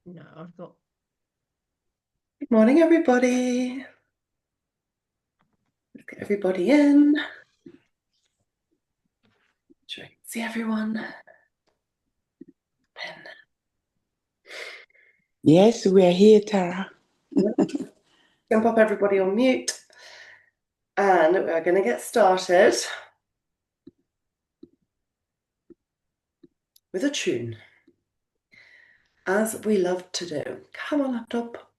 No, I've got. Good morning, everybody. Let's get everybody in. Sure I can see everyone. Pen. Yes, we are here, Tara. Gonna pop everybody on mute. And we're going to get started with a tune, as we love to do. Come on, laptop.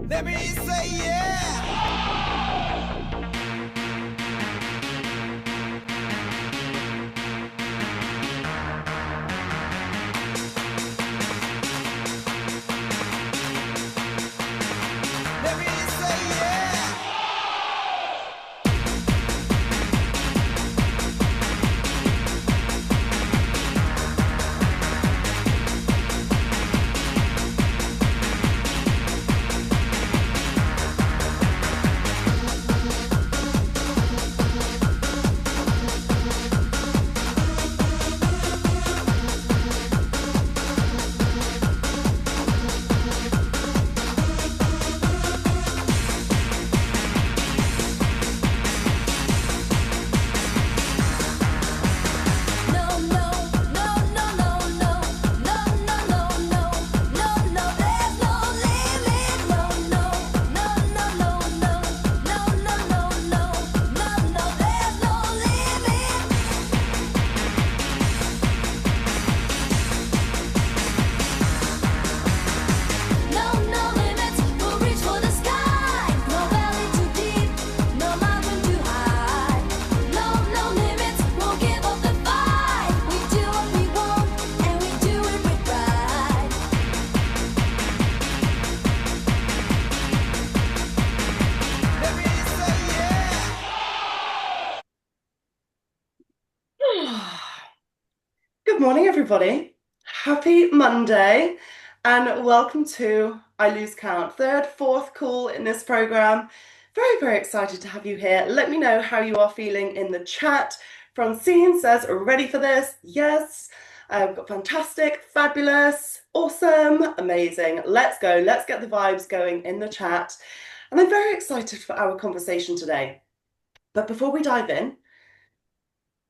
Let me say yeah. Let me say yeah. No, no, no, no, no, no, no, no, no, no, no, no, there's no limit. No, no, no, no, no, no, no, no, no, no, no, no, there's no limit. No, no limits, we'll reach for the sky. No valley too deep, no mountain too high. No, no limits, won't give up the fight. We do what we want, and we do it with pride. Let me say yeah. Good morning, everybody. Happy Monday, and welcome to I Lose Count, third, fourth call in this program. Very, very excited to have you here. Let me know how you are feeling in the chat. Francine says, ready for this? Yes. I've got fantastic, fabulous, awesome, amazing. Let's go. Let's get the vibes going in the chat. And I'm very excited for our conversation today. But before we dive in,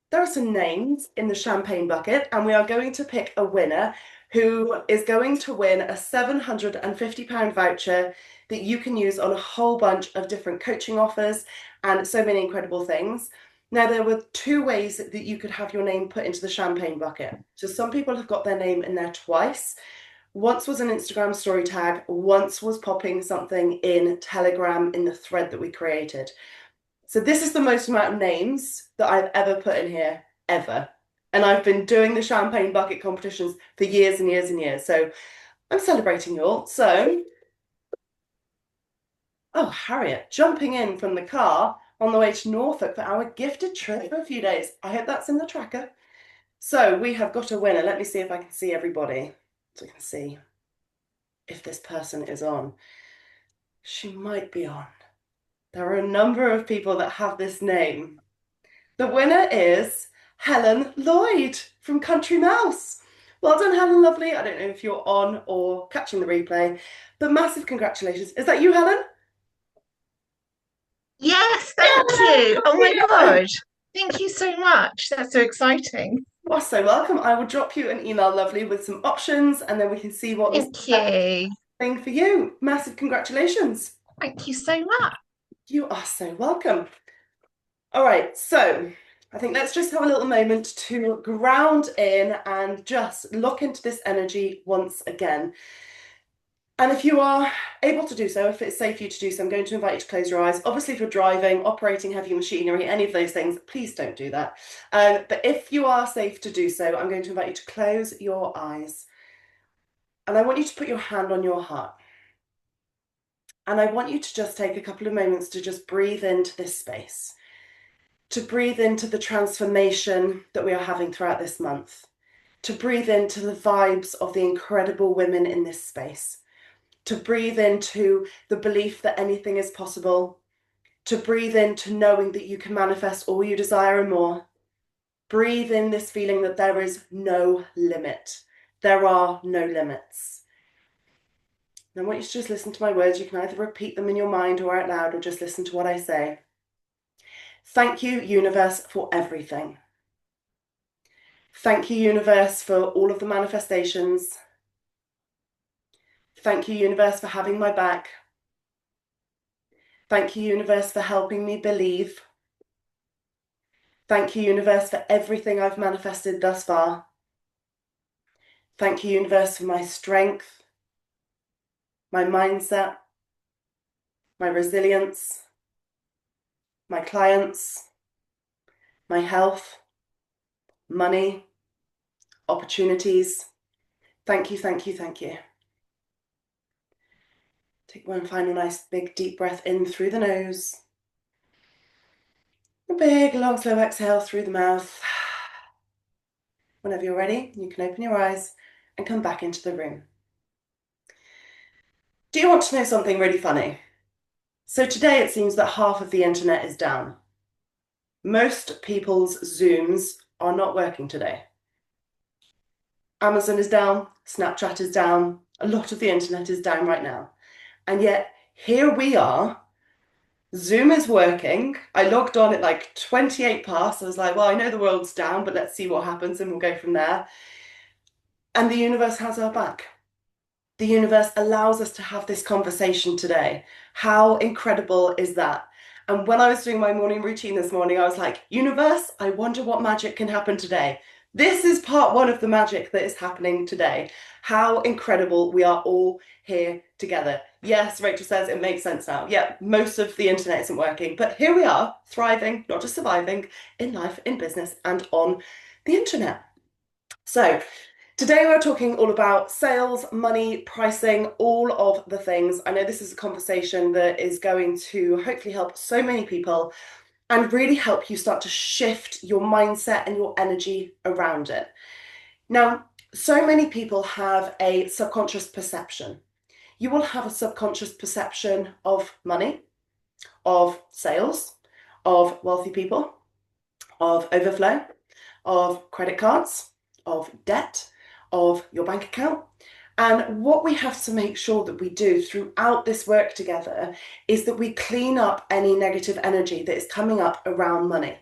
there are some names in the champagne bucket, and we are going to pick a winner who is going to win a £750 voucher that you can use on a whole bunch of different coaching offers and so many incredible things. Now, there were two ways that you could have your name put into the champagne bucket. So some people have got their name in there twice. Once was an Instagram story tag, once was popping something in Telegram in the thread that we created. So this is the most amount of names that I've ever put in here, ever. And I've been doing the champagne bucket competitions for years and years and years. So I'm celebrating you all. So, oh, Harriet, jumping in from the car on the way to Norfolk for our gifted trip for a few days. I hope that's in the tracker. So we have got a winner. Let me see if I can see everybody. So I can see if this person is on. She might be on. There are a number of people that have this name. The winner is Helen Lloyd from Country Mouse. Well done, Helen, lovely. I don't know if you're on or catching the replay, but massive congratulations. Is that you, Helen? Yes, thank Yeah, you. Oh my brilliant. God. Thank you so much. That's so exciting. You are so welcome. I will drop you an email, lovely, with some options, and then we can see what is the Thank best you. thing for you. Massive congratulations. Thank you so much. You are so welcome. All right, so I think let's just have a little moment to ground in and just look into this energy once again. And if you are able to do so, if it's safe for you to do so, I'm going to invite you to close your eyes. Obviously, if you're driving, operating heavy machinery, any of those things, please don't do that. But if you are safe to do so, I'm going to invite you to close your eyes. And I want you to put your hand on your heart. And I want you to just take a couple of moments to just breathe into this space, to breathe into the transformation that we are having throughout this month, to breathe into the vibes of the incredible women in this space, to breathe into the belief that anything is possible, to breathe into knowing that you can manifest all you desire and more. Breathe in this feeling that there is no limit. There are no limits. And I want you to just listen to my words. You can either repeat them in your mind or out loud, or just listen to what I say. Thank you, universe, for everything. Thank you, universe, for all of the manifestations. Thank you, universe, for having my back. Thank you, universe, for helping me believe. Thank you, universe, for everything I've manifested thus far. Thank you, universe, for my strength, my mindset, my resilience, my clients, my health, money, opportunities. Thank you, thank you, thank you. Take one final nice big deep breath in through the nose. A big long slow exhale through the mouth. Whenever you're ready, you can open your eyes and come back into the room. Do you want to know something really funny? So today it seems that half of the internet is down. Most people's Zooms are not working today. Amazon is down, Snapchat is down, a lot of the internet is down right now. And yet here we are, Zoom is working. I logged on at like 28 past. I was like, well, I know the world's down, but let's see what happens and we'll go from there. And the universe has our back. The universe allows us to have this conversation today. How incredible is that? And when I was doing my morning routine this morning, I was like, universe, I wonder what magic can happen today. This is part one of the magic that is happening today. How incredible we are all here together. Yes, Rachel says it makes sense now. Yeah, most of the internet isn't working, but here we are, thriving, not just surviving, in life, in business, and on the internet. So today we're talking all about sales, money, pricing, all of the things. I know this is a conversation that is going to hopefully help so many people and really help you start to shift your mindset and your energy around it. Now, so many people have a subconscious perception. You will have a subconscious perception of money, of sales, of wealthy people, of overflow, of credit cards, of debt, of your bank account. And what we have to make sure that we do throughout this work together is that we clean up any negative energy that is coming up around money.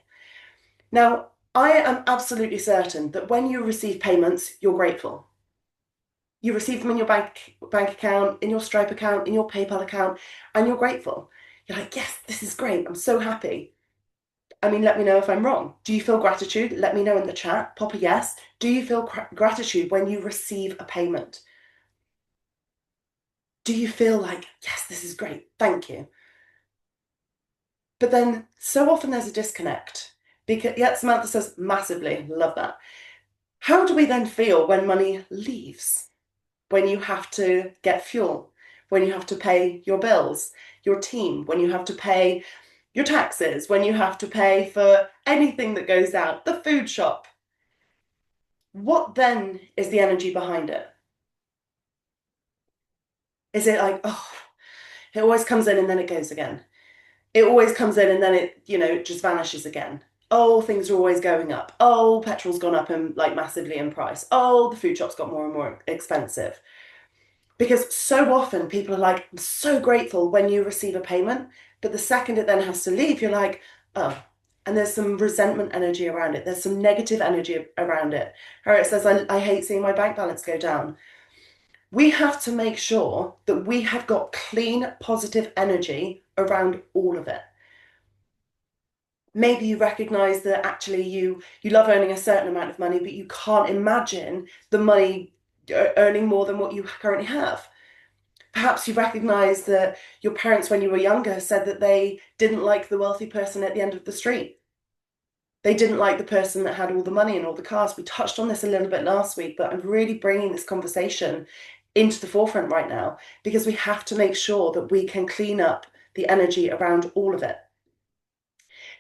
Now, I am absolutely certain that when you receive payments, you're grateful. You receive them in your bank account, in your Stripe account, in your PayPal account, and you're grateful. You're like, yes, this is great. I'm so happy. I mean, let me know if I'm wrong. Do you feel gratitude? Let me know in the chat. Pop a yes. Do you feel gratitude when you receive a payment? Do you feel like, yes, this is great, thank you? But then so often there's a disconnect. Because, yeah, Samantha says massively, love that. How do we then feel when money leaves? When you have to get fuel, when you have to pay your bills, your team, when you have to pay your taxes, when you have to pay for anything that goes out, the food shop. What then is the energy behind it? Is it like, oh, it always comes in and then it goes again? It always comes in and then it, just vanishes again. Oh, things are always going up. Oh, petrol's gone up and like massively in price. Oh, the food shop's got more and more expensive. Because so often people are like, I'm so grateful when you receive a payment, but the second it then has to leave, you're like, oh, and there's some resentment energy around it. There's some negative energy around it. Harriet says, I hate seeing my bank balance go down. We have to make sure that we have got clean, positive energy around all of it. Maybe you recognize that actually you love earning a certain amount of money, but you can't imagine the money earning more than what you currently have. Perhaps you recognize that your parents, when you were younger, said that they didn't like the wealthy person at the end of the street. They didn't like the person that had all the money and all the cars. We touched on this a little bit last week, but I'm really bringing this conversation into the forefront right now because we have to make sure that we can clean up the energy around all of it.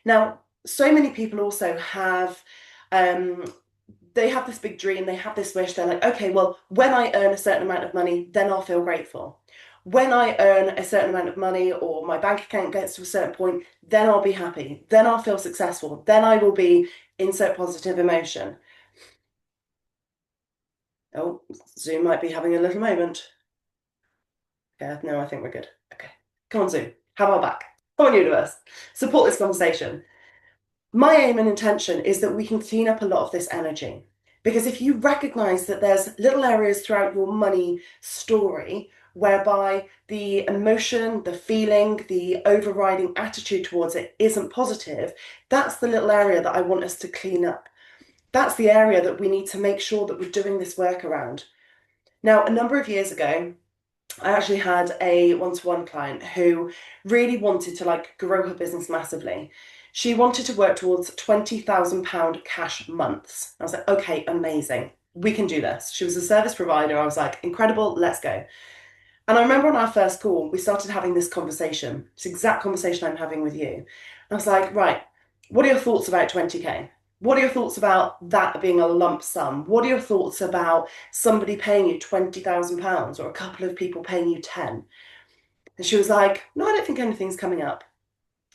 Now, so many people also have, they have this big dream, they have this wish, they're like, okay, well, when I earn a certain amount of money, then I'll feel grateful. When I earn a certain amount of money or my bank account gets to a certain point, then I'll be happy. Then I'll feel successful. Then I will be insert positive emotion. Oh, Zoom might be having a little moment. Okay, no, I think we're good. Okay, come on, Zoom. How about back? Come on, universe. Support this conversation. My aim and intention is that we can clean up a lot of this energy. Because if you recognize that there's little areas throughout your money story whereby the emotion, the feeling, the overriding attitude towards it isn't positive, that's the little area that I want us to clean up. That's the area that we need to make sure that we're doing this work around. Now, a number of years ago, I actually had a one-to-one client who really wanted to grow her business massively. She wanted to work towards £20,000 cash months. I was like, okay, amazing. We can do this. She was a service provider. I was like, incredible, let's go. And I remember on our first call, we started having this conversation, this exact conversation I'm having with you. And I was like, right, what are your thoughts about 20K? What are your thoughts about that being a lump sum? What are your thoughts about somebody paying you £20,000 or a couple of people paying you 10? And she was like, no, I don't think anything's coming up.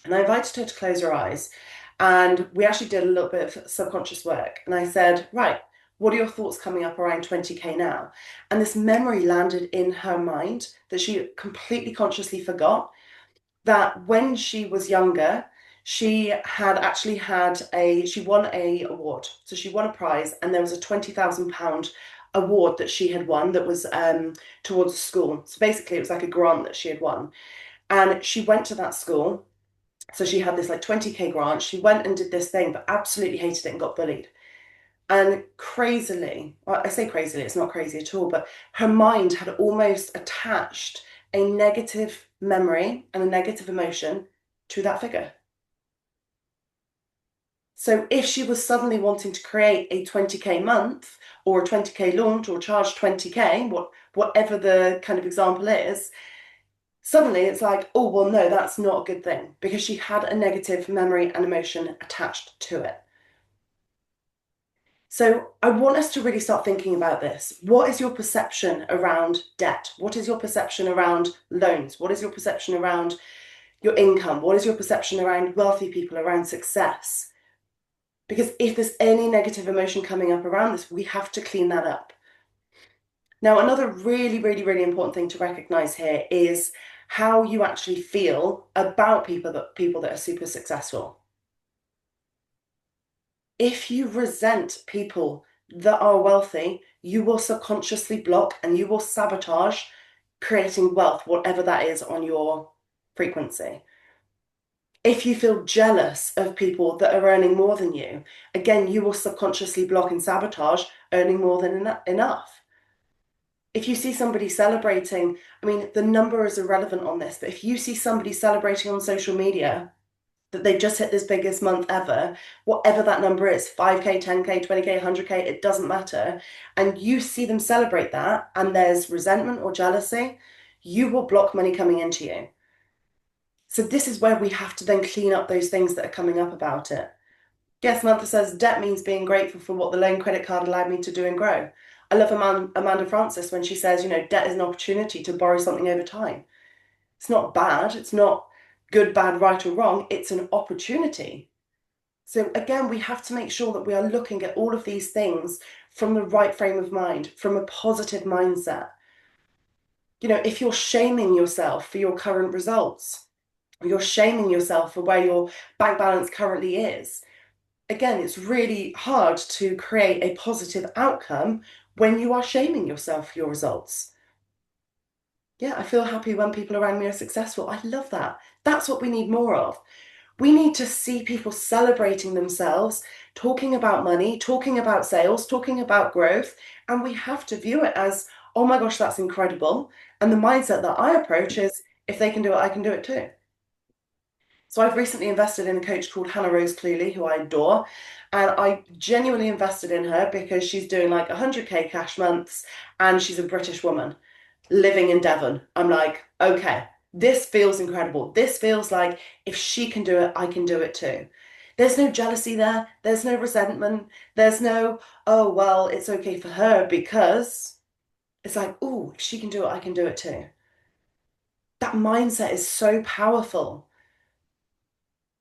And I invited her to close her eyes. And we actually did a little bit of subconscious work. And I said, right, what are your thoughts coming up around 20K now? And this memory landed in her mind that she completely consciously forgot that when she was younger, she had actually she won a award. So she won a prize, and there was a £20,000 award that she had won that was towards a school. So basically it was like a grant that she had won. And she went to that school. So she had this 20K grant. She went and did this thing, but absolutely hated it and got bullied. And crazily, well, I say crazily, it's not crazy at all, but her mind had almost attached a negative memory and a negative emotion to that figure. So if she was suddenly wanting to create a 20K month or a 20K launch or charge 20K, whatever the kind of example is, suddenly it's like, oh, well, no, that's not a good thing because she had a negative memory and emotion attached to it. So I want us to really start thinking about this. What is your perception around debt? What is your perception around loans? What is your perception around your income? What is your perception around wealthy people, around success? Because if there's any negative emotion coming up around this, we have to clean that up. Now, another really, really, really important thing to recognize here is how you actually feel about people that are super successful. If you resent people that are wealthy, you will subconsciously block and you will sabotage creating wealth, whatever that is on your frequency. If you feel jealous of people that are earning more than you, again, you will subconsciously block and sabotage earning more than enough. If you see somebody celebrating, I mean, the number is irrelevant on this, but if you see somebody celebrating on social media that they've just hit this biggest month ever, whatever that number is, 5K, 10K, 20K, 100K, it doesn't matter, and you see them celebrate that and there's resentment or jealousy, you will block money coming into you. So this is where we have to then clean up those things that are coming up about it. Yes, Samantha says, debt means being grateful for what the loan credit card allowed me to do and grow. I love Amanda Francis when she says, debt is an opportunity to borrow something over time. It's not bad. It's not good, bad, right or wrong. It's an opportunity. So again, we have to make sure that we are looking at all of these things from the right frame of mind, from a positive mindset. If you're shaming yourself for your current results, you're shaming yourself for where your bank balance currently is. Again, it's really hard to create a positive outcome when you are shaming yourself for your results. Yeah, I feel happy when people around me are successful. I love that. That's what we need more of. We need to see people celebrating themselves, talking about money, talking about sales, talking about growth, and we have to view it as, oh my gosh, that's incredible. And the mindset that I approach is, if they can do it, I can do it too. So I've recently invested in a coach called Hannah Rose Cluley, who I adore. And I genuinely invested in her because she's doing 100K cash months and she's a British woman living in Devon. I'm like, okay, this feels incredible. This feels like if she can do it, I can do it too. There's no jealousy there. There's no resentment. There's no, oh, well, it's okay for her because it's like, oh, if she can do it, I can do it too. That mindset is so powerful.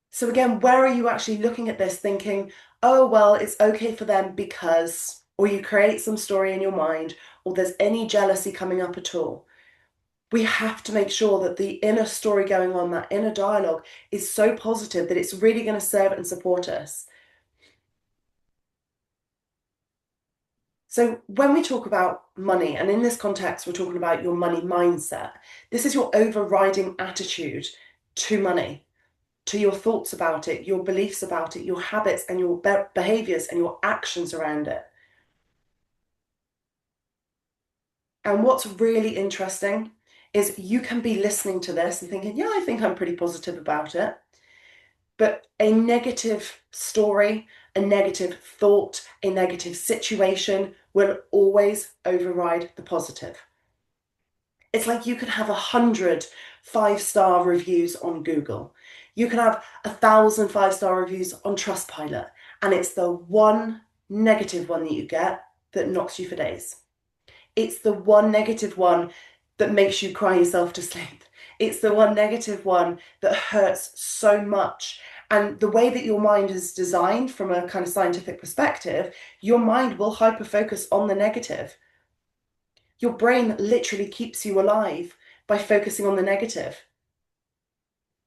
So again, where are you actually looking at this thinking, oh, well, it's okay for them because, or you create some story in your mind, or there's any jealousy coming up at all. We have to make sure that the inner story going on, that inner dialogue, is so positive that it's really going to serve and support us. So when we talk about money, and in this context, we're talking about your money mindset, this is your overriding attitude to money, to your thoughts about it, your beliefs about it, your habits and your behaviors and your actions around it. And what's really interesting is you can be listening to this and thinking, yeah, I think I'm pretty positive about it. But a negative story, a negative thought, a negative situation will always override the positive. It's like you could have 100 5-star reviews on Google. You can have 1,000 5-star reviews on Trustpilot, and it's the one negative one that you get that knocks you for days. It's the one negative one that makes you cry yourself to sleep. It's the one negative one that hurts so much. And the way that your mind is designed from a kind of scientific perspective, your mind will hyper-focus on the negative. Your brain literally keeps you alive by focusing on the negative.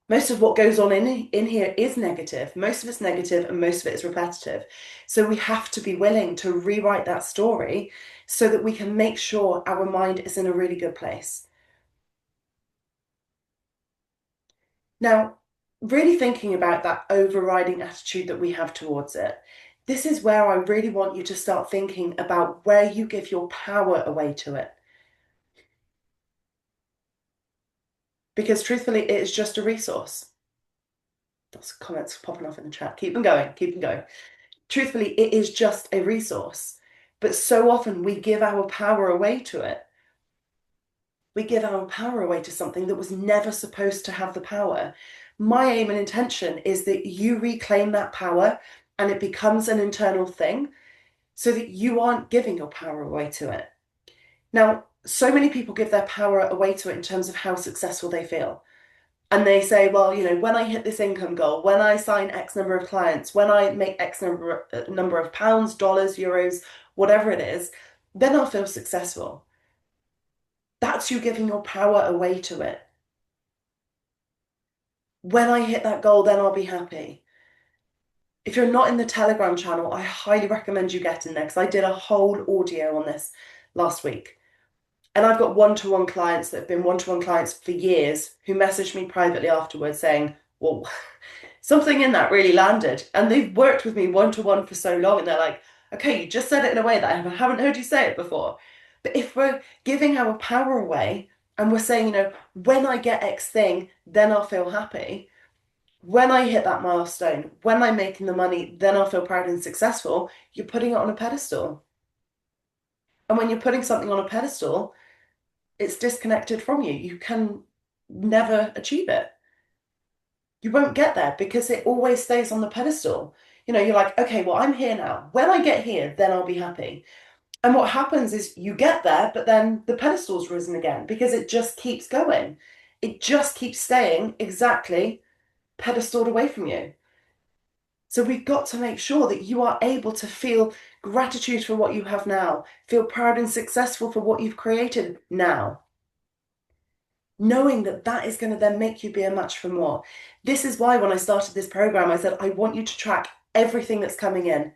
Most of what goes on in here is negative. Most of it's negative and most of it is repetitive. So we have to be willing to rewrite that story so that we can make sure our mind is in a really good place. Now, really thinking about that overriding attitude that we have towards it, this is where I really want you to start thinking about where you give your power away to it. Because truthfully, it is just a resource. Those comments popping off in the chat. Keep them going, keep them going. Truthfully, it is just a resource. But so often we give our power away to it. We give our power away to something that was never supposed to have the power. My aim and intention is that you reclaim that power and it becomes an internal thing so that you aren't giving your power away to it. Now, so many people give their power away to it in terms of how successful they feel. And they say, well, you know, when I hit this income goal, when I sign X number of clients, when I make X number of pounds, dollars, euros, whatever it is, then I'll feel successful. That's you giving your power away to it. When I hit that goal, then I'll be happy. If you're not in the Telegram channel, I highly recommend you get in there because I did a whole audio on this last week. And I've got one-to-one clients that have been one-to-one clients for years who messaged me privately afterwards saying, well, something in that really landed. And they've worked with me one-to-one for so long and they're like, okay, you just said it in a way that I haven't heard you say it before. But if we're giving our power away and we're saying, you know, when I get X thing, then I'll feel happy. When I hit that milestone, when I'm making the money, then I'll feel proud and successful. You're putting it on a pedestal. And when you're putting something on a pedestal, it's disconnected from you. You can never achieve it. You won't get there because it always stays on the pedestal. You know, you're like, okay, well, I'm here now. When I get here, then I'll be happy. And what happens is you get there, but then the pedestal's risen again because it just keeps going. It just keeps staying exactly pedestaled away from you. So we've got to make sure that you are able to feel gratitude for what you have now, feel proud and successful for what you've created now, knowing that that is going to then make you be a match for more. This is why when I started this program, I said, I want you to track everything that's coming in.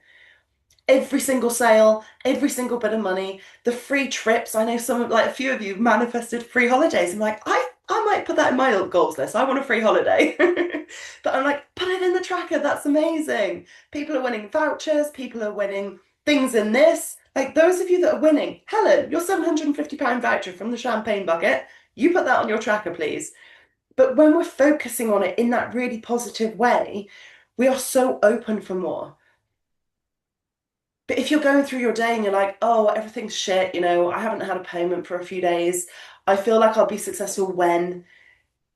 Every single sale, every single bit of money, the free trips. I know a few of you manifested free holidays. I'm like, I might put that in my goals list. I want a free holiday. But I'm like, put it in the tracker. That's amazing. People are winning vouchers. People are winning things in this. Like those of you that are winning, Helen, your £750 voucher from the champagne bucket, you put that on your tracker, please. But when we're focusing on it in that really positive way, we are so open for more. But if you're going through your day and you're like, oh, everything's shit, you know, I haven't had a payment for a few days, I feel like I'll be successful when,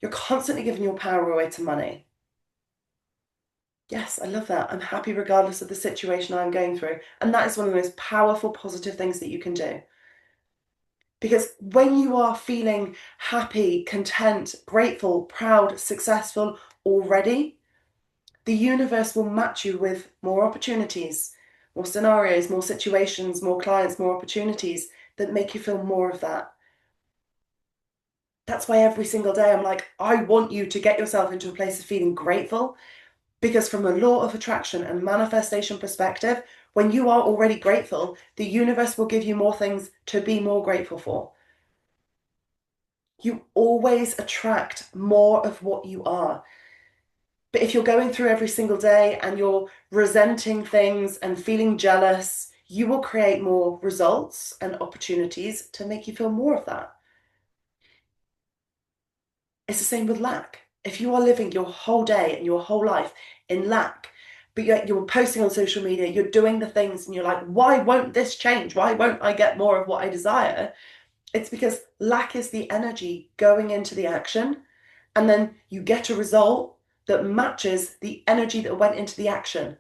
you're constantly giving your power away to money. Yes, I love that. I'm happy regardless of the situation I'm going through. And that is one of the most powerful, positive things that you can do. Because when you are feeling happy, content, grateful, proud, successful already, the universe will match you with more opportunities, more scenarios, more situations, more clients, more opportunities that make you feel more of that. That's why every single day I'm like, I want you to get yourself into a place of feeling grateful, because from a law of attraction and manifestation perspective, when you are already grateful, the universe will give you more things to be more grateful for. You always attract more of what you are. But if you're going through every single day and you're resenting things and feeling jealous, you will create more results and opportunities to make you feel more of that. It's the same with lack. If you are living your whole day and your whole life in lack, but yet you're posting on social media, you're doing the things and you're like, why won't this change? Why won't I get more of what I desire? It's because lack is the energy going into the action, and then you get a result that matches the energy that went into the action.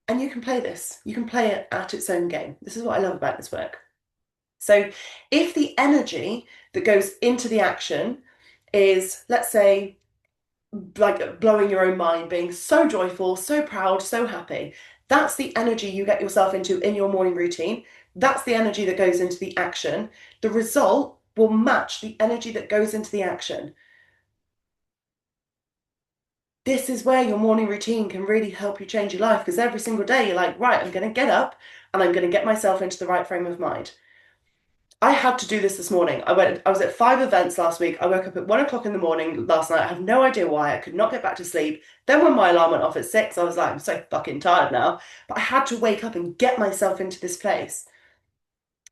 And you can play this. You can play it at its own game. This is what I love about this work. So if the energy that goes into the action is, let's say, like blowing your own mind, being so joyful, so proud, so happy, that's the energy you get yourself into in your morning routine. That's the energy that goes into the action. The result will match the energy that goes into the action. This is where your morning routine can really help you change your life, because every single day you're like, right, I'm going to get up and I'm going to get myself into the right frame of mind. I had to do this morning. I was at 5 events last week. I woke up at 1 o'clock in the morning last night. I have no idea why. I could not get back to sleep. Then when my alarm went off at 6, I was like, I'm so fucking tired now. But I had to wake up and get myself into this place.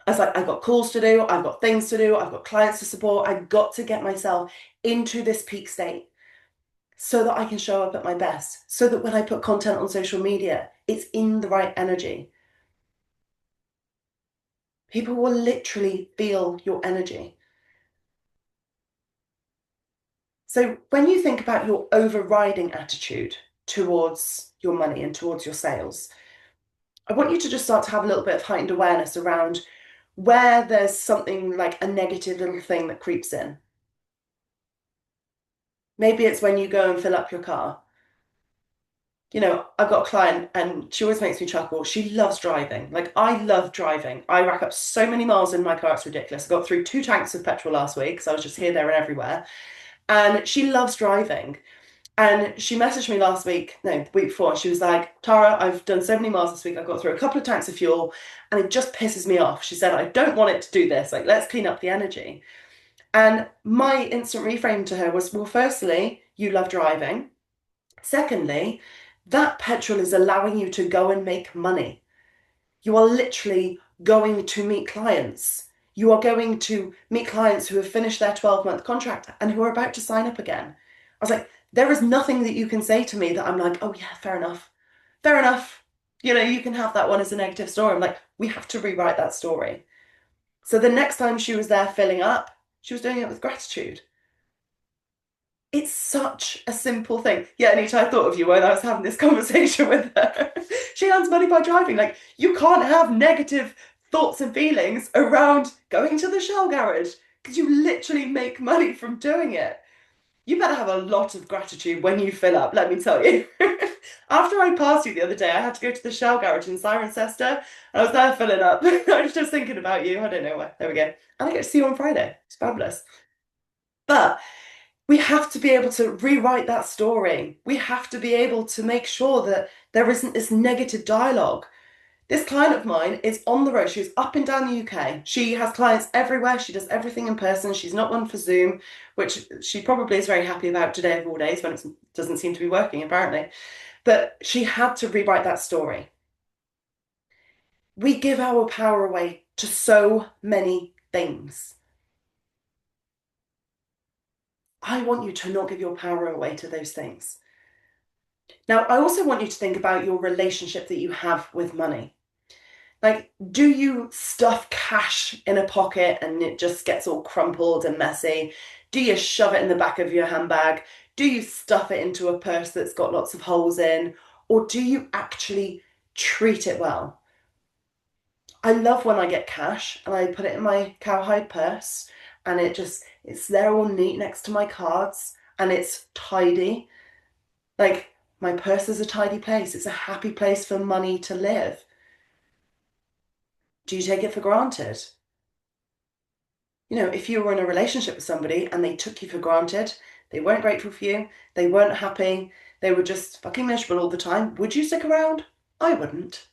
I was like, I've got calls to do. I've got things to do. I've got clients to support. I've got to get myself into this peak state so that I can show up at my best. So that when I put content on social media, it's in the right energy. People will literally feel your energy. So when you think about your overriding attitude towards your money and towards your sales, I want you to just start to have a little bit of heightened awareness around where there's something like a negative little thing that creeps in. Maybe it's when you go and fill up your car. You know, I've got a client and she always makes me chuckle. She loves driving. Like, I love driving. I rack up so many miles in my car, it's ridiculous. I got through 2 tanks of petrol last week, so I was just here, there, and everywhere. And she loves driving. And she messaged me the week before. She was like, Tara, I've done so many miles this week. I've got through a couple of tanks of fuel and it just pisses me off. She said, I don't want it to do this. Like, let's clean up the energy. And my instant reframe to her was, well, firstly, you love driving. Secondly, that petrol is allowing you to go and make money. You are literally going to meet clients. You are going to meet clients who have finished their 12-month contract and who are about to sign up again. I was like, there is nothing that you can say to me that I'm like, oh yeah, fair enough. Fair enough. You know, you can have that one as a negative story. I'm like, we have to rewrite that story. So the next time she was there filling up, she was doing it with gratitude. It's such a simple thing. Yeah, Anita, I thought of you when I was having this conversation with her. She earns money by driving. Like, you can't have negative thoughts and feelings around going to the Shell garage because you literally make money from doing it. You better have a lot of gratitude when you fill up, let me tell you. After I passed you the other day, I had to go to the Shell garage in Cirencester. I was there filling up. I was just thinking about you. I don't know why. There we go. And I get to see you on Friday. It's fabulous. But we have to be able to rewrite that story. We have to be able to make sure that there isn't this negative dialogue. This client of mine is on the road. She's up and down the UK. She has clients everywhere. She does everything in person. She's not one for Zoom, which she probably is very happy about today of all days when it doesn't seem to be working, apparently. But she had to rewrite that story. We give our power away to so many things. I want you to not give your power away to those things. Now, I also want you to think about your relationship that you have with money. Like, do you stuff cash in a pocket and it just gets all crumpled and messy? Do you shove it in the back of your handbag? Do you stuff it into a purse that's got lots of holes in? Or do you actually treat it well? I love when I get cash and I put it in my cowhide purse and it's there all neat next to my cards and it's tidy. Like my purse is a tidy place. It's a happy place for money to live. Do you take it for granted? You know, if you were in a relationship with somebody and they took you for granted, they weren't grateful for you, they weren't happy, they were just fucking miserable all the time, would you stick around? I wouldn't.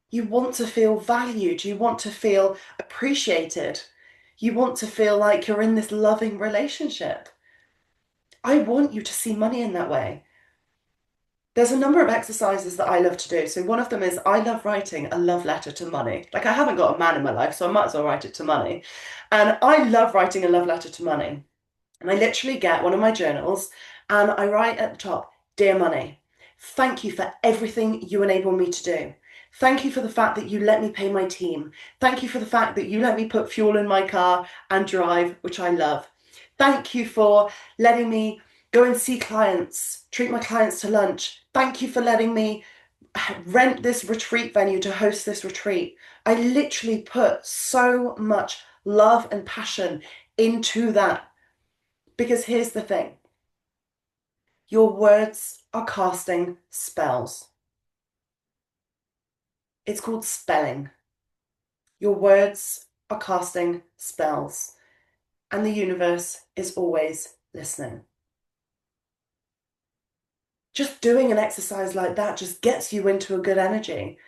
You want to feel valued, you want to feel appreciated, you want to feel like you're in this loving relationship. I want you to see money in that way. There's a number of exercises that I love to do. So one of them is I love writing a love letter to money. Like I haven't got a man in my life, so I might as well write it to money. And I love writing a love letter to money. And I literally get one of my journals and I write at the top, "Dear Money, thank you for everything you enable me to do. Thank you for the fact that you let me pay my team. Thank you for the fact that you let me put fuel in my car and drive, which I love. Thank you for letting me go and see clients, treat my clients to lunch. Thank you for letting me rent this retreat venue to host this retreat." I literally put so much love and passion into that. Because here's the thing, your words are casting spells. It's called spelling. Your words are casting spells, and the universe is always listening. Just doing an exercise like that just gets you into a good energy.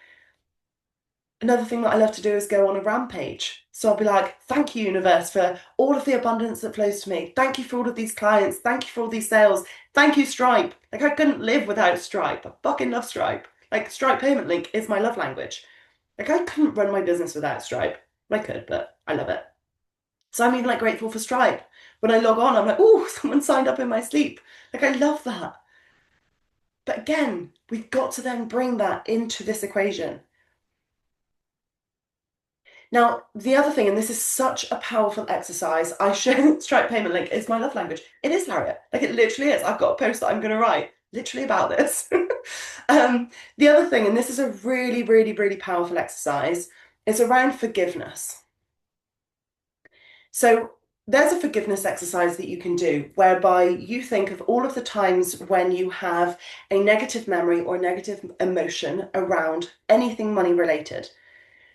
Another thing that I love to do is go on a rampage. So I'll be like, "Thank you, universe, for all of the abundance that flows to me. Thank you for all of these clients. Thank you for all these sales. Thank you, Stripe." Like I couldn't live without Stripe. I fucking love Stripe. Like Stripe Payment Link is my love language. Like I couldn't run my business without Stripe. I could, but I love it. So I'm even like grateful for Stripe. When I log on, I'm like, "Oh, someone signed up in my sleep." Like I love that. But again, we've got to then bring that into this equation. Now, the other thing, and this is such a powerful exercise, I show Stripe Payment Link is my love language. It is, Harriet. Like it literally is. I've got a post that I'm going to write literally about this. The other thing, and this is a really, really, really powerful exercise, is around forgiveness. So there's a forgiveness exercise that you can do whereby you think of all of the times when you have a negative memory or negative emotion around anything money related.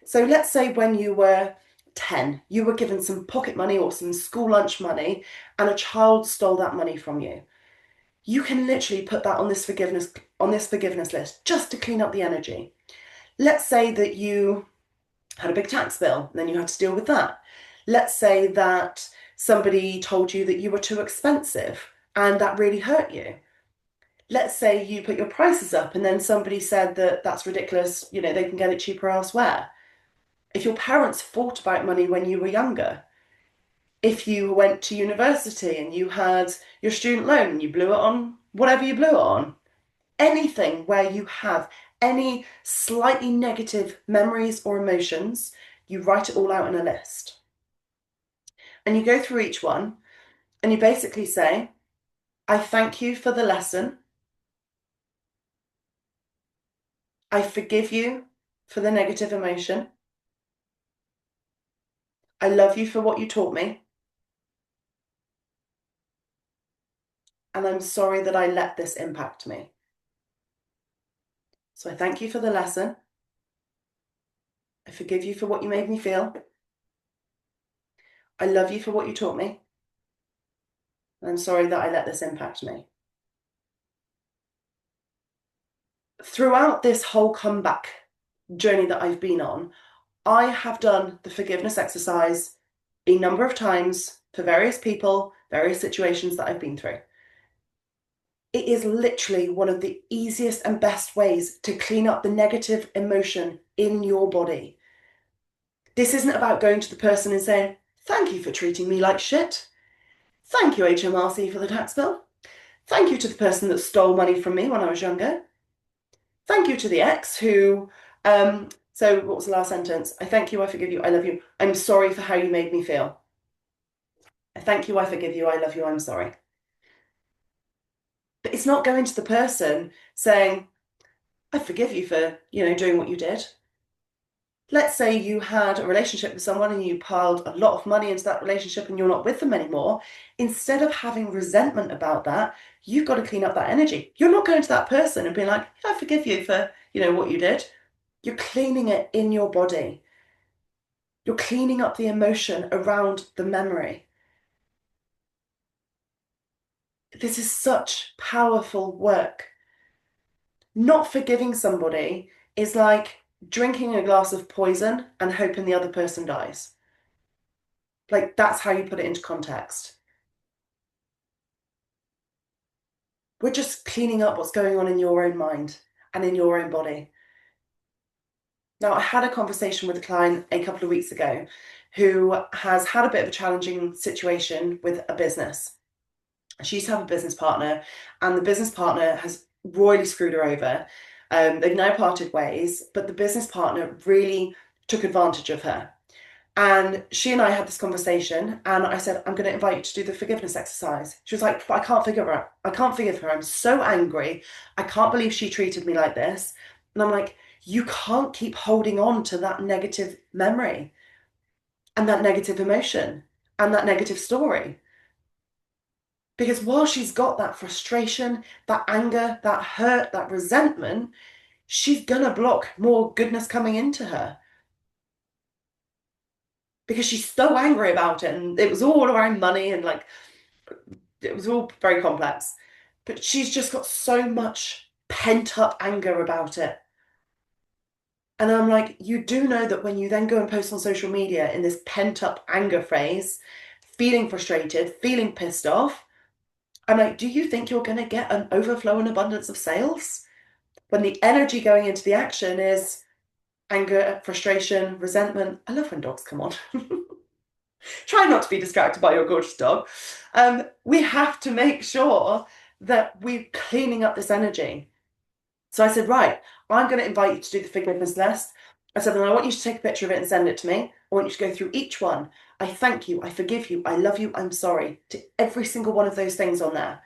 So let's say when you were 10, you were given some pocket money or some school lunch money and a child stole that money from you. You can literally put that on this forgiveness list just to clean up the energy. Let's say that you had a big tax bill and then you had to deal with that. Let's say that somebody told you that you were too expensive and that really hurt you. Let's say you put your prices up and then somebody said that that's ridiculous, you know, they can get it cheaper elsewhere. If your parents fought about money when you were younger, if you went to university and you had your student loan and you blew it on whatever you blew it on, anything where you have any slightly negative memories or emotions, you write it all out in a list. And you go through each one and you basically say, "I thank you for the lesson. I forgive you for the negative emotion. I love you for what you taught me. And I'm sorry that I let this impact me. So I thank you for the lesson. I forgive you for what you made me feel. I love you for what you taught me. And I'm sorry that I let this impact me." Throughout this whole comeback journey that I've been on, I have done the forgiveness exercise a number of times for various people, various situations that I've been through. It is literally one of the easiest and best ways to clean up the negative emotion in your body. This isn't about going to the person and saying, "Thank you for treating me like shit. Thank you, HMRC, for the tax bill. Thank you to the person that stole money from me when I was younger. Thank you to the ex who, so what was the last sentence? I thank you, I forgive you, I love you. I'm sorry for how you made me feel. I thank you, I forgive you, I love you, I'm sorry." But it's not going to the person saying, "I forgive you for, doing what you did. let's say you had a relationship with someone and you piled a lot of money into that relationship and you're not with them anymore. Instead of having resentment about that, you've got to clean up that energy. You're not going to that person and being like, I forgive you for, what you did. You're cleaning it in your body. You're cleaning up the emotion around the memory. This is such powerful work. Not forgiving somebody is like drinking a glass of poison and hoping the other person dies. Like, that's how you put it into context. We're just cleaning up what's going on in your own mind and in your own body. Now, I had a conversation with a client a couple of weeks ago who has had a bit of a challenging situation with a business. She used to have a business partner, and the business partner has royally screwed her over. They've now parted ways, but the business partner really took advantage of her. And she and I had this conversation, and I said, I'm going to invite you to do the forgiveness exercise. She was like, but I can't forgive her. I can't forgive her. I'm so angry. I can't believe she treated me like this. And I'm like, you can't keep holding on to that negative memory and that negative emotion and that negative story. Because while she's got that frustration, that anger, that hurt, that resentment, she's gonna block more goodness coming into her. Because she's so angry about it, and it was all around money and like it was all very complex. But she's just got so much pent up anger about it. And I'm like, you do know that when you then go and post on social media in this pent up anger phase, feeling frustrated, feeling pissed off, I'm like, do you think you're going to get an overflow and abundance of sales? When the energy going into the action is anger, frustration, resentment. I love when dogs come on. Try not to be distracted by your gorgeous dog. We have to make sure that we're cleaning up this energy. So I said, right, I'm going to invite you to do the forgiveness list. I said, and I want you to take a picture of it and send it to me. I want you to go through each one. I thank you, I forgive you, I love you, I'm sorry, to every single one of those things on there.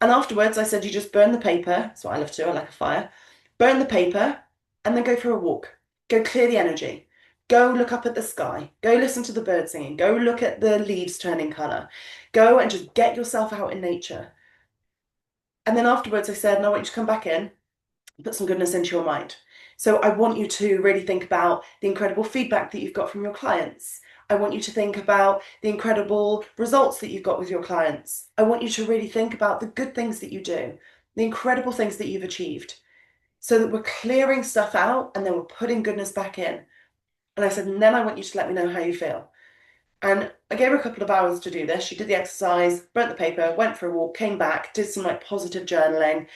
And afterwards, I said, you just burn the paper. That's what I love to do. I like a fire. Burn the paper and then go for a walk. Go clear the energy. Go look up at the sky. Go listen to the birds singing. Go look at the leaves turning colour. Go and just get yourself out in nature. And then afterwards, I said, and I want you to come back in, put some goodness into your mind. So I want you to really think about the incredible feedback that you've got from your clients. I want you to think about the incredible results that you've got with your clients. I want you to really think about the good things that you do, the incredible things that you've achieved, so that we're clearing stuff out and then we're putting goodness back in. And I said, and then I want you to let me know how you feel. And I gave her a couple of hours to do this. She did the exercise, burnt the paper, went for a walk, came back, did some like positive journaling,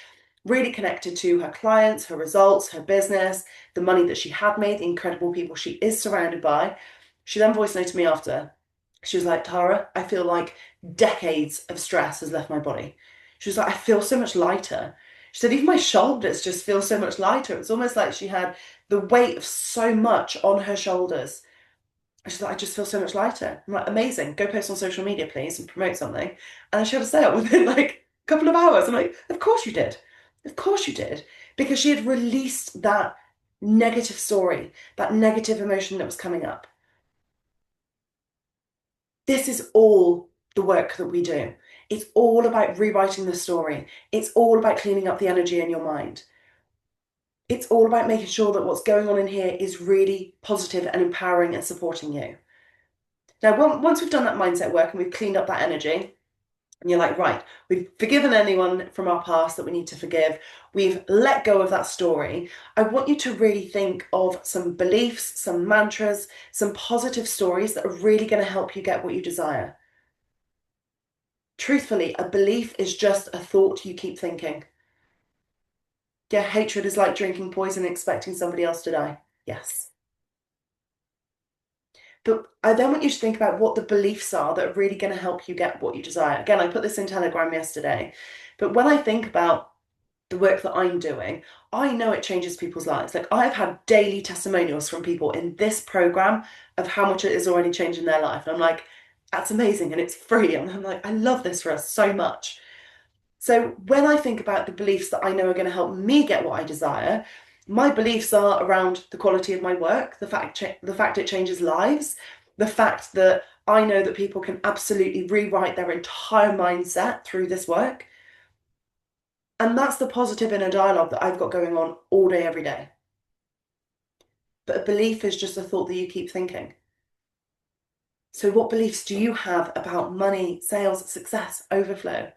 really connected to her clients, her results, her business, the money that she had made, the incredible people she is surrounded by. She then voice noted me after. She was like, Tara, I feel like decades of stress has left my body. She was like, I feel so much lighter. She said, even my shoulders just feel so much lighter. It was almost like she had the weight of so much on her shoulders. She's like, I just feel so much lighter. I'm like, amazing. Go post on social media, please, and promote something. And she had a sale within like a couple of hours. I'm like, of course you did. Of course you did. Because she had released that negative story, that negative emotion that was coming up. This is all the work that we do. It's all about rewriting the story. It's all about cleaning up the energy in your mind. It's all about making sure that what's going on in here is really positive and empowering and supporting you. Now, once we've done that mindset work and we've cleaned up that energy, and you're like, right, we've forgiven anyone from our past that we need to forgive, we've let go of that story, I want you to really think of some beliefs, some mantras, some positive stories that are really going to help you get what you desire. Truthfully, a belief is just a thought you keep thinking. Yeah, hatred is like drinking poison and expecting somebody else to die. Yes. But I then want you to think about what the beliefs are that are really going to help you get what you desire. Again, I put this in Telegram yesterday, but when I think about the work that I'm doing, I know it changes people's lives. Like, I've had daily testimonials from people in this program of how much it is already changing their life. And I'm like, that's amazing, and it's free. And I'm like, I love this for us so much. So when I think about the beliefs that I know are going to help me get what I desire, My beliefs are around the quality of my work, the fact it changes lives, the fact that I know that people can absolutely rewrite their entire mindset through this work. And that's the positive inner dialogue that I've got going on all day, every day. But a belief is just a thought that you keep thinking. So what beliefs do you have about money, sales, success, overflow?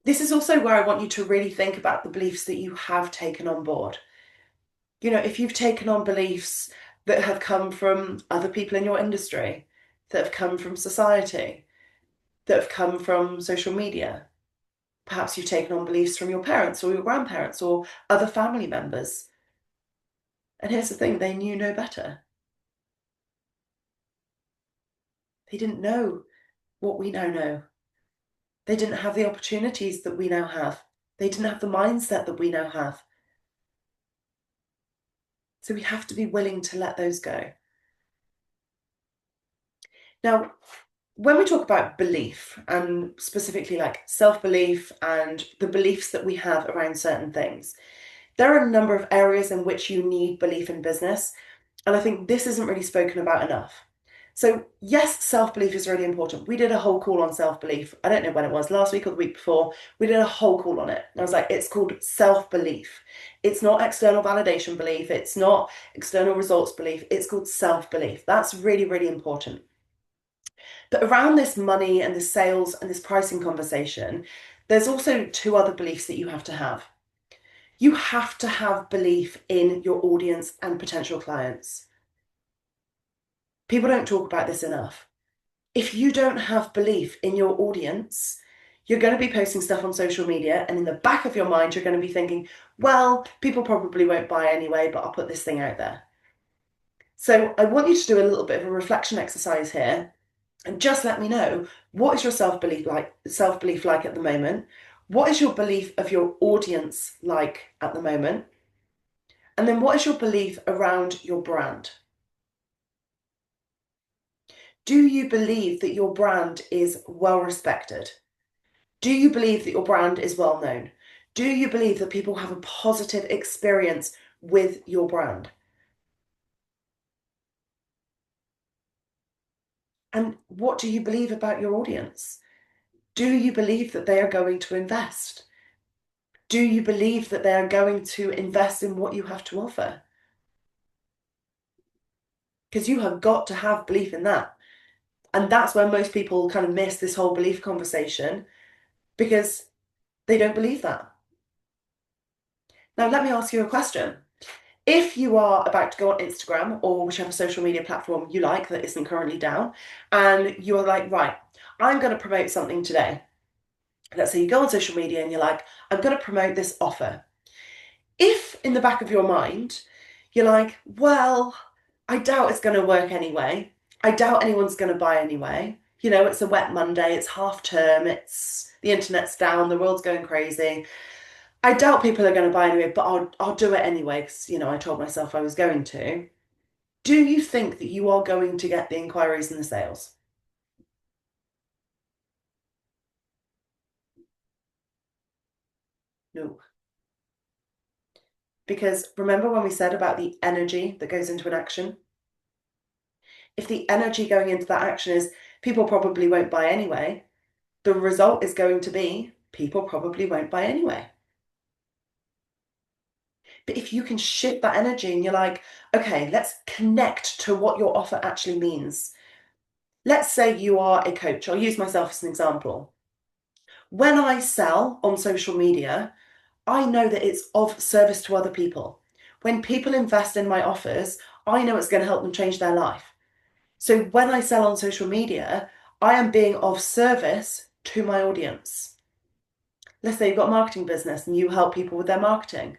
This is also where I want you to really think about the beliefs that you have taken on board. You know, if you've taken on beliefs that have come from other people in your industry, that have come from society, that have come from social media, perhaps you've taken on beliefs from your parents or your grandparents or other family members. And here's the thing, they knew no better. They didn't know what we now know. They didn't have the opportunities that we now have. They didn't have the mindset that we now have. So we have to be willing to let those go. Now, when we talk about belief, and specifically like self-belief and the beliefs that we have around certain things, there are a number of areas in which you need belief in business. And I think this isn't really spoken about enough. So yes, self-belief is really important. We did a whole call on self-belief. I don't know when it was, last week or the week before. We did a whole call on it. And I was like, it's called self-belief. It's not external validation belief. It's not external results belief. It's called self-belief. That's really, really important. But around this money and this sales and this pricing conversation, there's also two other beliefs that you have to have. You have to have belief in your audience and potential clients. People don't talk about this enough. If you don't have belief in your audience, you're going to be posting stuff on social media, and in the back of your mind, you're going to be thinking, well, people probably won't buy anyway, but I'll put this thing out there. So I want you to do a little bit of a reflection exercise here, and just let me know, what is your self-belief like at the moment? What is your belief of your audience like at the moment? And then what is your belief around your brand? Do you believe that your brand is well respected? Do you believe that your brand is well known? Do you believe that people have a positive experience with your brand? And what do you believe about your audience? Do you believe that they are going to invest? Do you believe that they are going to invest in what you have to offer? Because you have got to have belief in that. And that's where most people kind of miss this whole belief conversation, because they don't believe that. Now, let me ask you a question. If you are about to go on Instagram or whichever social media platform you like that isn't currently down, and you're like, right, I'm going to promote something today. Let's say you go on social media and you're like, I'm going to promote this offer. If in the back of your mind, you're like, well, I doubt it's going to work anyway. I doubt anyone's going to buy anyway. You know, it's a wet Monday, it's half term, the internet's down, the world's going crazy. I doubt people are going to buy anyway, but I'll do it anyway because, you know, I told myself I was going to. Do you think that you are going to get the inquiries and the sales? No. Because remember when we said about the energy that goes into an action? If the energy going into that action is people probably won't buy anyway, the result is going to be people probably won't buy anyway. But if you can shift that energy and you're like, okay, let's connect to what your offer actually means. Let's say you are a coach. I'll use myself as an example. When I sell on social media, I know that it's of service to other people. When people invest in my offers, I know it's going to help them change their life. So when I sell on social media, I am being of service to my audience. Let's say you've got a marketing business and you help people with their marketing.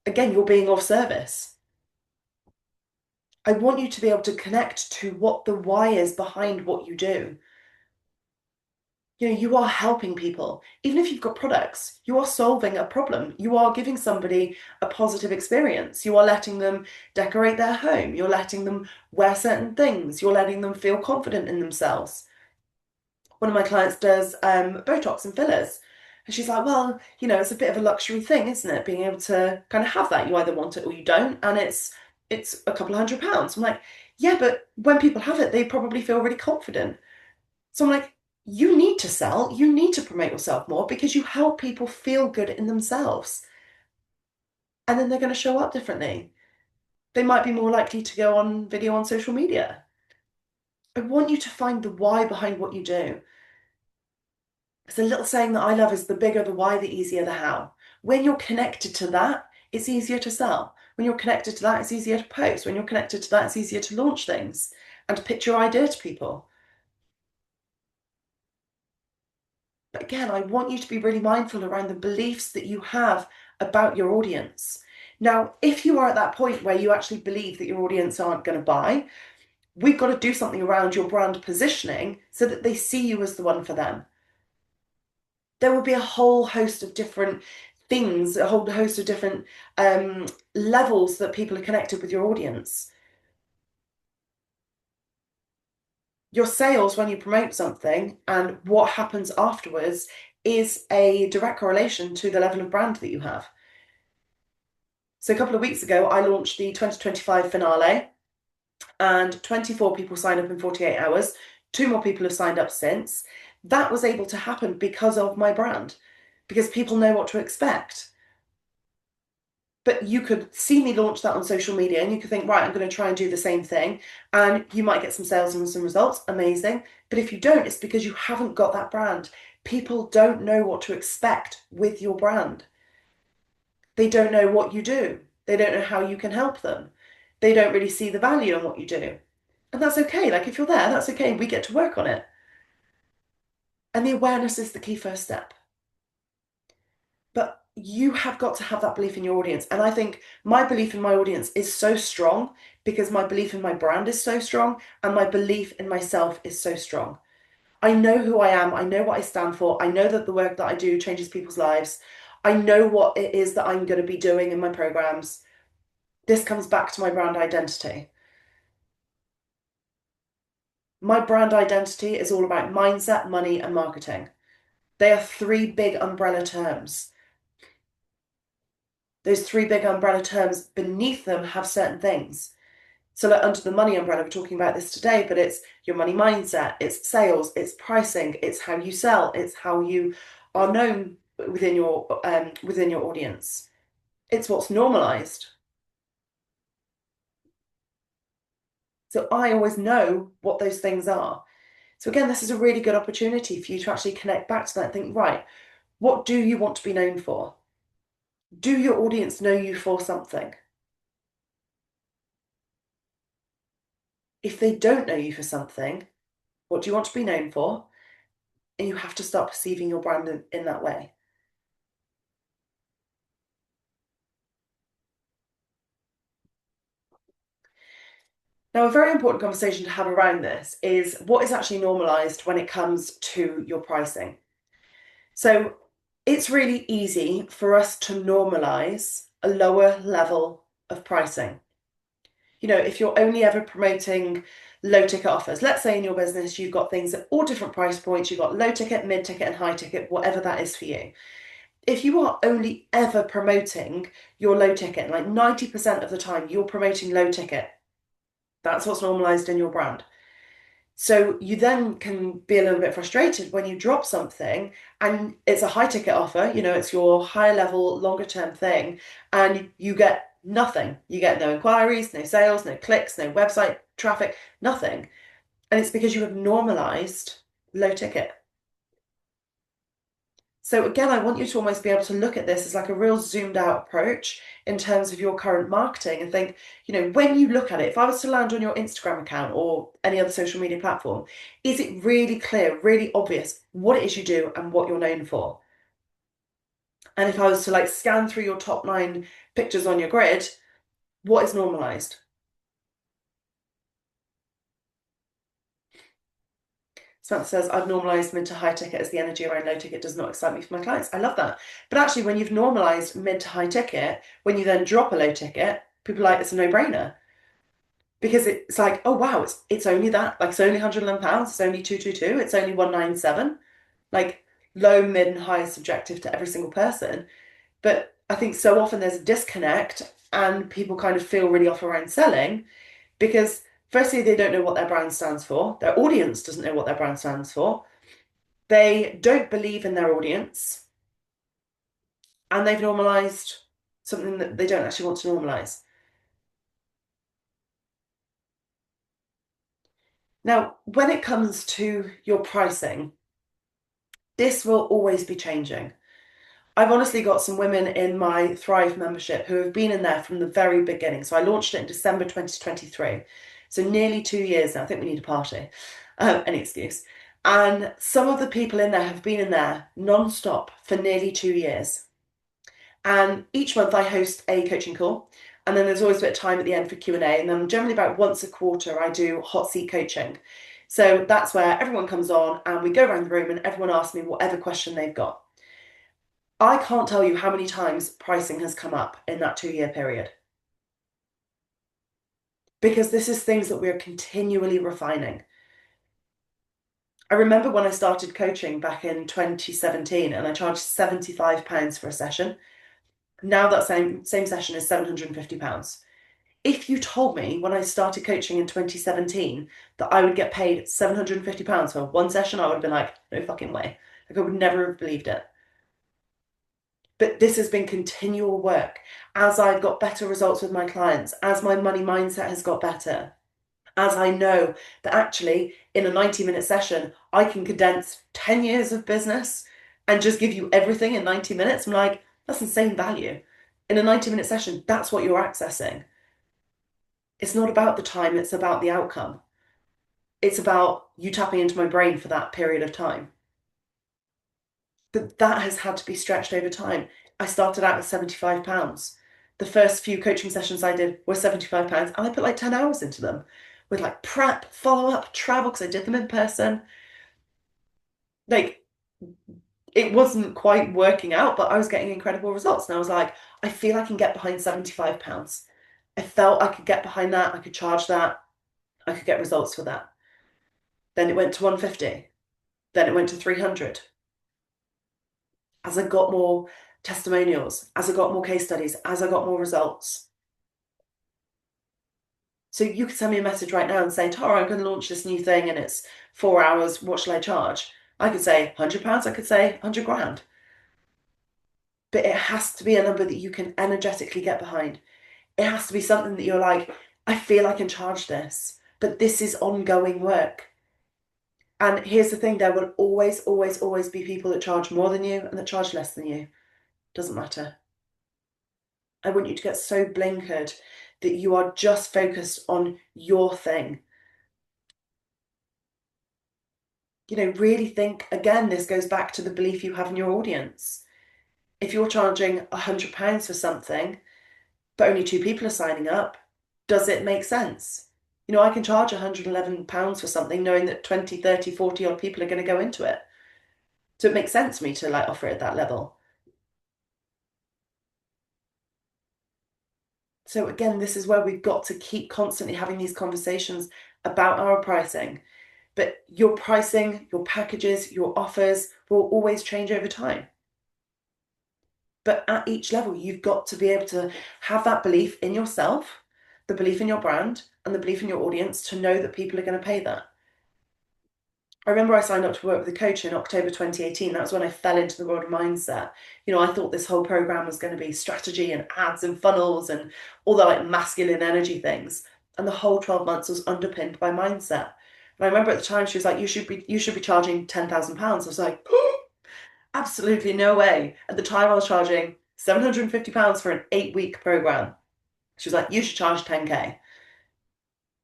Again, you're being of service. I want you to be able to connect to what the why is behind what you do. You know, you are helping people. Even if you've got products, you are solving a problem. You are giving somebody a positive experience. You are letting them decorate their home. You're letting them wear certain things. You're letting them feel confident in themselves. One of my clients does Botox and fillers. And she's like, well, it's a bit of a luxury thing, isn't it? Being able to kind of have that. You either want it or you don't, and it's a couple of £100. I'm like, yeah, but when people have it, they probably feel really confident. So I'm like, you need to sell, you need to promote yourself more because you help people feel good in themselves. And then they're going to show up differently. They might be more likely to go on video on social media. I want you to find the why behind what you do. There's a little saying that I love is the bigger the why, the easier the how. When you're connected to that, it's easier to sell. When you're connected to that, it's easier to post. When you're connected to that, it's easier to launch things and to pitch your idea to people. But again, I want you to be really mindful around the beliefs that you have about your audience. Now, if you are at that point where you actually believe that your audience aren't going to buy, we've got to do something around your brand positioning so that they see you as the one for them. There will be a whole host of different things, a whole host of different levels that people are connected with your audience. Your sales when you promote something and what happens afterwards is a direct correlation to the level of brand that you have. So a couple of weeks ago, I launched the 2025 finale, and 24 people signed up in 48 hours. 2 more people have signed up since. That was able to happen because of my brand, because people know what to expect. But you could see me launch that on social media and you could think, right, I'm going to try and do the same thing. And you might get some sales and some results, amazing. But if you don't, it's because you haven't got that brand. People don't know what to expect with your brand. They don't know what you do. They don't know how you can help them. They don't really see the value in what you do. And that's okay. Like if you're there, that's okay. We get to work on it. And the awareness is the key first step. But you have got to have that belief in your audience. And I think my belief in my audience is so strong because my belief in my brand is so strong and my belief in myself is so strong. I know who I am. I know what I stand for. I know that the work that I do changes people's lives. I know what it is that I'm going to be doing in my programs. This comes back to my brand identity. My brand identity is all about mindset, money, and marketing. They are 3 big umbrella terms. Those 3 big umbrella terms beneath them have certain things. So like under the money umbrella, we're talking about this today, but it's your money mindset, it's sales, it's pricing, it's how you sell, it's how you are known within your audience. It's what's normalized. So I always know what those things are. So again, this is a really good opportunity for you to actually connect back to that and think, right, what do you want to be known for? Do your audience know you for something? If they don't know you for something, what do you want to be known for? And you have to start perceiving your brand in that way. Now, a very important conversation to have around this is what is actually normalized when it comes to your pricing. So it's really easy for us to normalize a lower level of pricing. If you're only ever promoting low ticket offers, let's say in your business, you've got things at all different price points, you've got low ticket, mid ticket, and high ticket, whatever that is for you. If you are only ever promoting your low ticket, like 90% of the time you're promoting low ticket, that's what's normalized in your brand. So you then can be a little bit frustrated when you drop something and it's a high ticket offer, it's your higher level, longer term thing, and you get nothing. You get no inquiries, no sales, no clicks, no website traffic, nothing. And it's because you have normalized low ticket. So again, I want you to almost be able to look at this as like a real zoomed out approach in terms of your current marketing and think, when you look at it, if I was to land on your Instagram account or any other social media platform, is it really clear, really obvious what it is you do and what you're known for? And if I was to scan through your top 9 pictures on your grid, what is normalized? Samantha says, I've normalized mid to high ticket as the energy around low ticket does not excite me for my clients. I love that. But actually, when you've normalized mid to high ticket, when you then drop a low ticket, people are like, it's a no-brainer. Because it's like, oh, wow, it's only that. It's only £111, it's only 222, it's only 197. low, mid, and high is subjective to every single person. But I think so often there's a disconnect and people kind of feel really off around selling because firstly, they don't know what their brand stands for. Their audience doesn't know what their brand stands for. They don't believe in their audience. And they've normalized something that they don't actually want to normalize. Now, when it comes to your pricing, this will always be changing. I've honestly got some women in my Thrive membership who have been in there from the very beginning. So I launched it in December 2023. So nearly 2 years now. I think we need a party. Any excuse. And some of the people in there have been in there non-stop for nearly 2 years. And each month I host a coaching call. And then there's always a bit of time at the end for Q&A. And then generally about once a quarter, I do hot seat coaching. So that's where everyone comes on and we go around the room and everyone asks me whatever question they've got. I can't tell you how many times pricing has come up in that 2 year period. Because this is things that we're continually refining. I remember when I started coaching back in 2017 and I charged £75 for a session. Now that same session is £750. If you told me when I started coaching in 2017 that I would get paid £750 for one session, I would have been like, no fucking way. Like I would never have believed it. But this has been continual work as I've got better results with my clients, as my money mindset has got better, as I know that actually in a 90-minute session, I can condense 10 years of business and just give you everything in 90 minutes. I'm like, that's insane value. In a 90-minute session, that's what you're accessing. It's not about the time, it's about the outcome. It's about you tapping into my brain for that period of time. But that has had to be stretched over time. I started out with £75. The first few coaching sessions I did were £75, and I put like 10 hours into them with like prep, follow up, travel, because I did them in person. Like, it wasn't quite working out, but I was getting incredible results. And I was like, I feel I can get behind £75. I felt I could get behind that, I could charge that, I could get results for that. Then it went to 150. Then it went to 300. As I got more testimonials, as I got more case studies, as I got more results. So you could send me a message right now and say, Tara, I'm going to launch this new thing and it's 4 hours. What shall I charge? I could say £100. I could say 100 grand. But it has to be a number that you can energetically get behind. It has to be something that you're like, I feel I can charge this, but this is ongoing work. And here's the thing, there will always, always, always be people that charge more than you and that charge less than you. Doesn't matter. I want you to get so blinkered that you are just focused on your thing. You know, really think, again, this goes back to the belief you have in your audience. If you're charging £100 for something, but only 2 people are signing up, does it make sense? You know, I can charge £111 for something knowing that 20, 30, 40 odd people are going to go into it. So it makes sense for me to like offer it at that level. So again, this is where we've got to keep constantly having these conversations about our pricing. But your pricing, your packages, your offers will always change over time. But at each level, you've got to be able to have that belief in yourself, the belief in your brand, and the belief in your audience to know that people are going to pay that. I remember I signed up to work with a coach in October 2018. That was when I fell into the world of mindset. You know, I thought this whole program was going to be strategy and ads and funnels and all the like masculine energy things. And the whole 12 months was underpinned by mindset. And I remember at the time she was like, you should be charging £10,000. I was like, absolutely no way. At the time I was charging £750 for an 8-week program. She was like, you should charge 10K.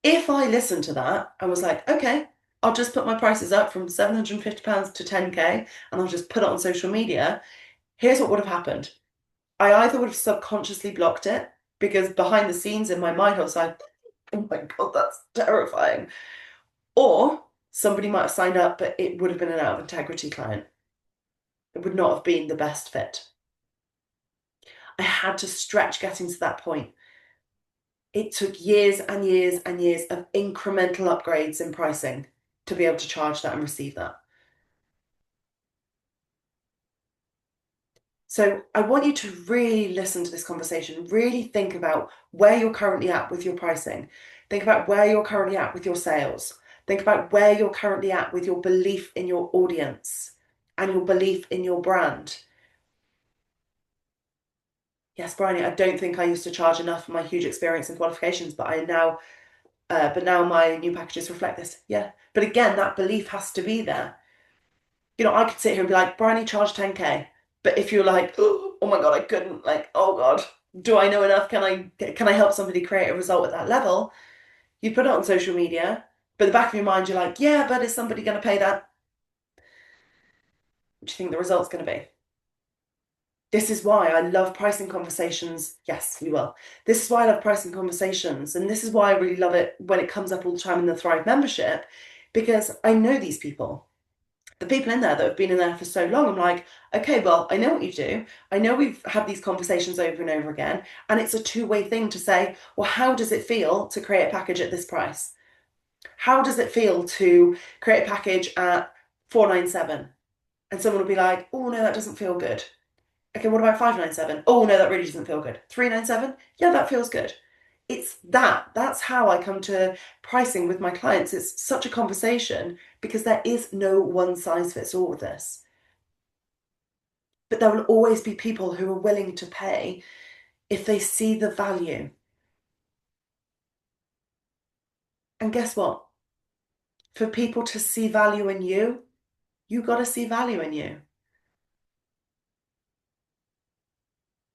If I listened to that, I was like, okay, I'll just put my prices up from £750 to 10K and I'll just put it on social media. Here's what would have happened. I either would have subconsciously blocked it because behind the scenes in my mind, I was like, oh my God, that's terrifying. Or somebody might have signed up, but it would have been an out of integrity client. It would not have been the best fit. I had to stretch getting to that point. It took years and years and years of incremental upgrades in pricing to be able to charge that and receive that. So I want you to really listen to this conversation, really think about where you're currently at with your pricing. Think about where you're currently at with your sales. Think about where you're currently at with your belief in your audience and your belief in your brand. Yes, Bryony, I don't think I used to charge enough for my huge experience and qualifications, but now my new packages reflect this. Yeah, but again, that belief has to be there. I could sit here and be like, Bryony, charge 10K. But if you're like, oh my God, I couldn't, like, oh God, do I know enough? Can I help somebody create a result at that level? You put it on social media, but in the back of your mind, you're like, yeah, but is somebody going to pay that? What do you think the result's going to be? This is why I love pricing conversations. Yes, you will. This is why I love pricing conversations. And this is why I really love it when it comes up all the time in the Thrive membership, because I know these people. The people in there that have been in there for so long, I'm like, okay, well, I know what you do. I know we've had these conversations over and over again. And it's a two-way thing to say, well, how does it feel to create a package at this price? How does it feel to create a package at $497? And someone will be like, oh, no, that doesn't feel good. Okay, what about $597? Oh, no, that really doesn't feel good. $397? Yeah, that feels good. It's that. That's how I come to pricing with my clients. It's such a conversation because there is no one size fits all with this. But there will always be people who are willing to pay if they see the value. And guess what? For people to see value in you, you got to see value in you.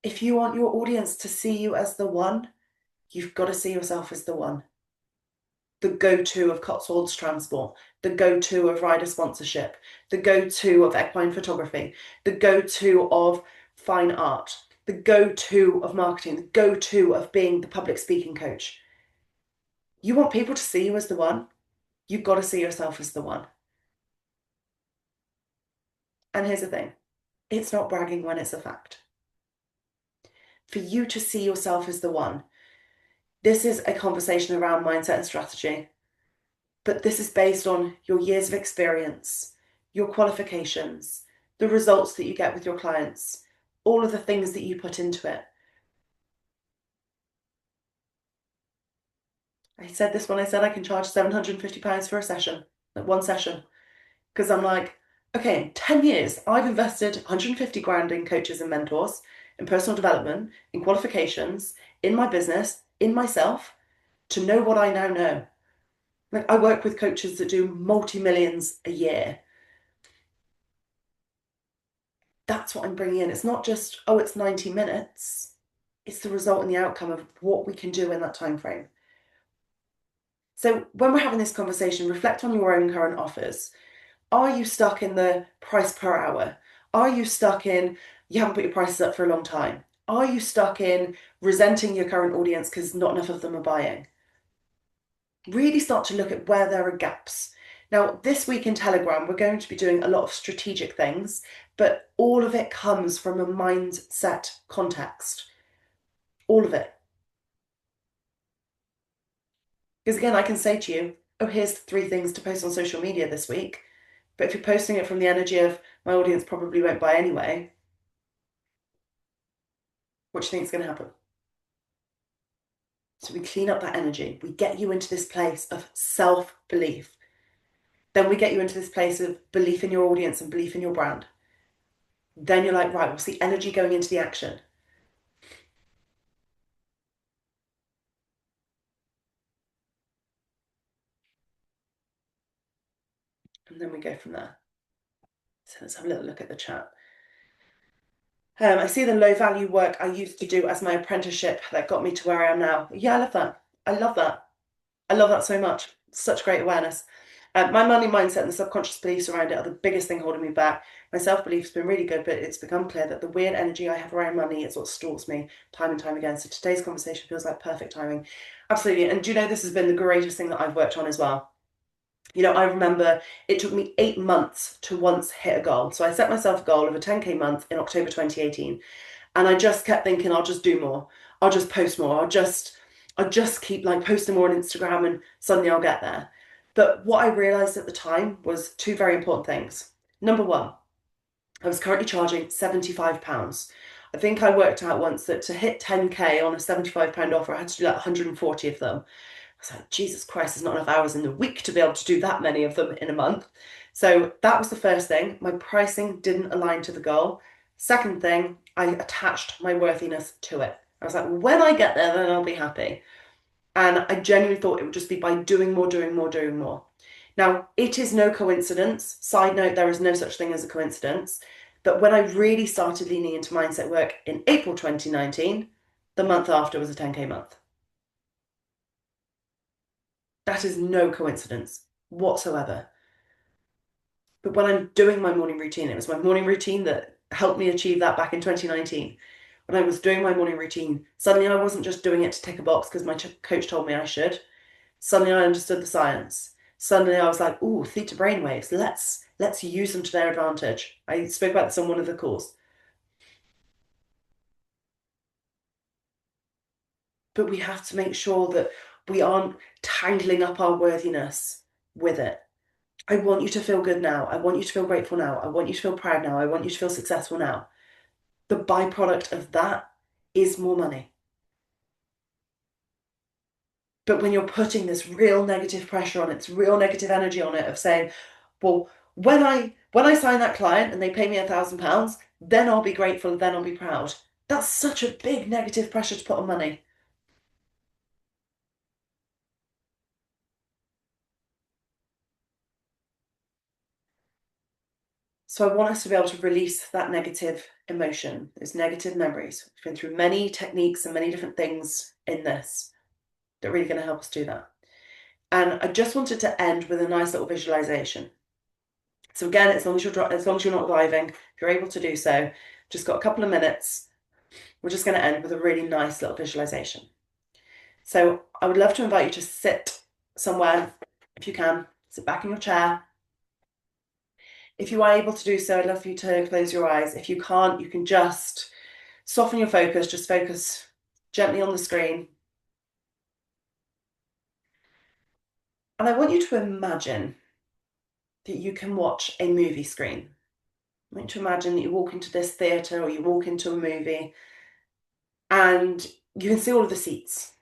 If you want your audience to see you as the one, you've got to see yourself as the one. The go-to of Cotswolds Transport, the go-to of rider sponsorship, the go-to of equine photography, the go-to of fine art, the go-to of marketing, the go-to of being the public speaking coach. You want people to see you as the one, you've got to see yourself as the one. And here's the thing, it's not bragging when it's a fact. For you to see yourself as the one, this is a conversation around mindset and strategy, but this is based on your years of experience, your qualifications, the results that you get with your clients, all of the things that you put into it. I said this when I said I can charge £750 for a session, like one session, because I'm like, okay, in 10 years, I've invested 150 grand in coaches and mentors, in personal development, in qualifications, in my business, in myself, to know what I now know. Like, I work with coaches that do multi-millions a year. That's what I'm bringing in. It's not just, oh, it's 90 minutes. It's the result and the outcome of what we can do in that time frame. So when we're having this conversation, reflect on your own current offers. Are you stuck in the price per hour? Are you stuck in, you haven't put your prices up for a long time? Are you stuck in resenting your current audience because not enough of them are buying? Really start to look at where there are gaps. Now, this week in Telegram, we're going to be doing a lot of strategic things, but all of it comes from a mindset context. All of it. Because again, I can say to you, oh, here's 3 things to post on social media this week. But if you're posting it from the energy of my audience probably won't buy anyway, what do you think is going to happen? So we clean up that energy. We get you into this place of self-belief. Then we get you into this place of belief in your audience and belief in your brand. Then you're like, right, what's the energy going into the action? And then we go from there. So let's have a little look at the chat. I see the low value work I used to do as my apprenticeship that got me to where I am now. Yeah, I love that. I love that. I love that so much. Such great awareness. My money mindset and the subconscious beliefs around it are the biggest thing holding me back. My self-belief's been really good, but it's become clear that the weird energy I have around money is what stalks me time and time again. So today's conversation feels like perfect timing. Absolutely. And do you know, this has been the greatest thing that I've worked on as well. You know, I remember it took me 8 months to once hit a goal. So I set myself a goal of a 10K month in October 2018. And I just kept thinking, I'll just do more. I'll just post more. I'll just keep like posting more on Instagram and suddenly I'll get there. But what I realized at the time was 2 very important things. Number 1, I was currently charging £75. I think I worked out once that to hit 10k on a £75 offer, I had to do like 140 of them. I was like, Jesus Christ, there's not enough hours in the week to be able to do that many of them in a month. So that was the first thing. My pricing didn't align to the goal. Second thing, I attached my worthiness to it. I was like, when I get there, then I'll be happy. And I genuinely thought it would just be by doing more, doing more, doing more. Now, it is no coincidence. Side note, there is no such thing as a coincidence. But when I really started leaning into mindset work in April 2019, the month after was a 10k month. That is no coincidence whatsoever. But when I'm doing my morning routine, it was my morning routine that helped me achieve that back in 2019. When I was doing my morning routine, suddenly I wasn't just doing it to tick a box because my coach told me I should. Suddenly I understood the science. Suddenly I was like, ooh, theta brainwaves, let's use them to their advantage. I spoke about this on one of the calls. But we have to make sure that we aren't tangling up our worthiness with it. I want you to feel good now. I want you to feel grateful now. I want you to feel proud now. I want you to feel successful now. The byproduct of that is more money. But when you're putting this real negative pressure on it, this real negative energy on it of saying, well, when I sign that client and they pay me £1,000, then I'll be grateful, then I'll be proud. That's such a big negative pressure to put on money. So I want us to be able to release that negative emotion, those negative memories. We've been through many techniques and many different things in this that are really going to help us do that. And I just wanted to end with a nice little visualization. So again, as long as you're not driving, if you're able to do so, just got a couple of minutes. We're just going to end with a really nice little visualization. So I would love to invite you to sit somewhere, if you can, sit back in your chair. If you are able to do so, I'd love for you to close your eyes. If you can't, you can just soften your focus, just focus gently on the screen. And I want you to imagine that you can watch a movie screen. I want you to imagine that you walk into this theatre or you walk into a movie and you can see all of the seats.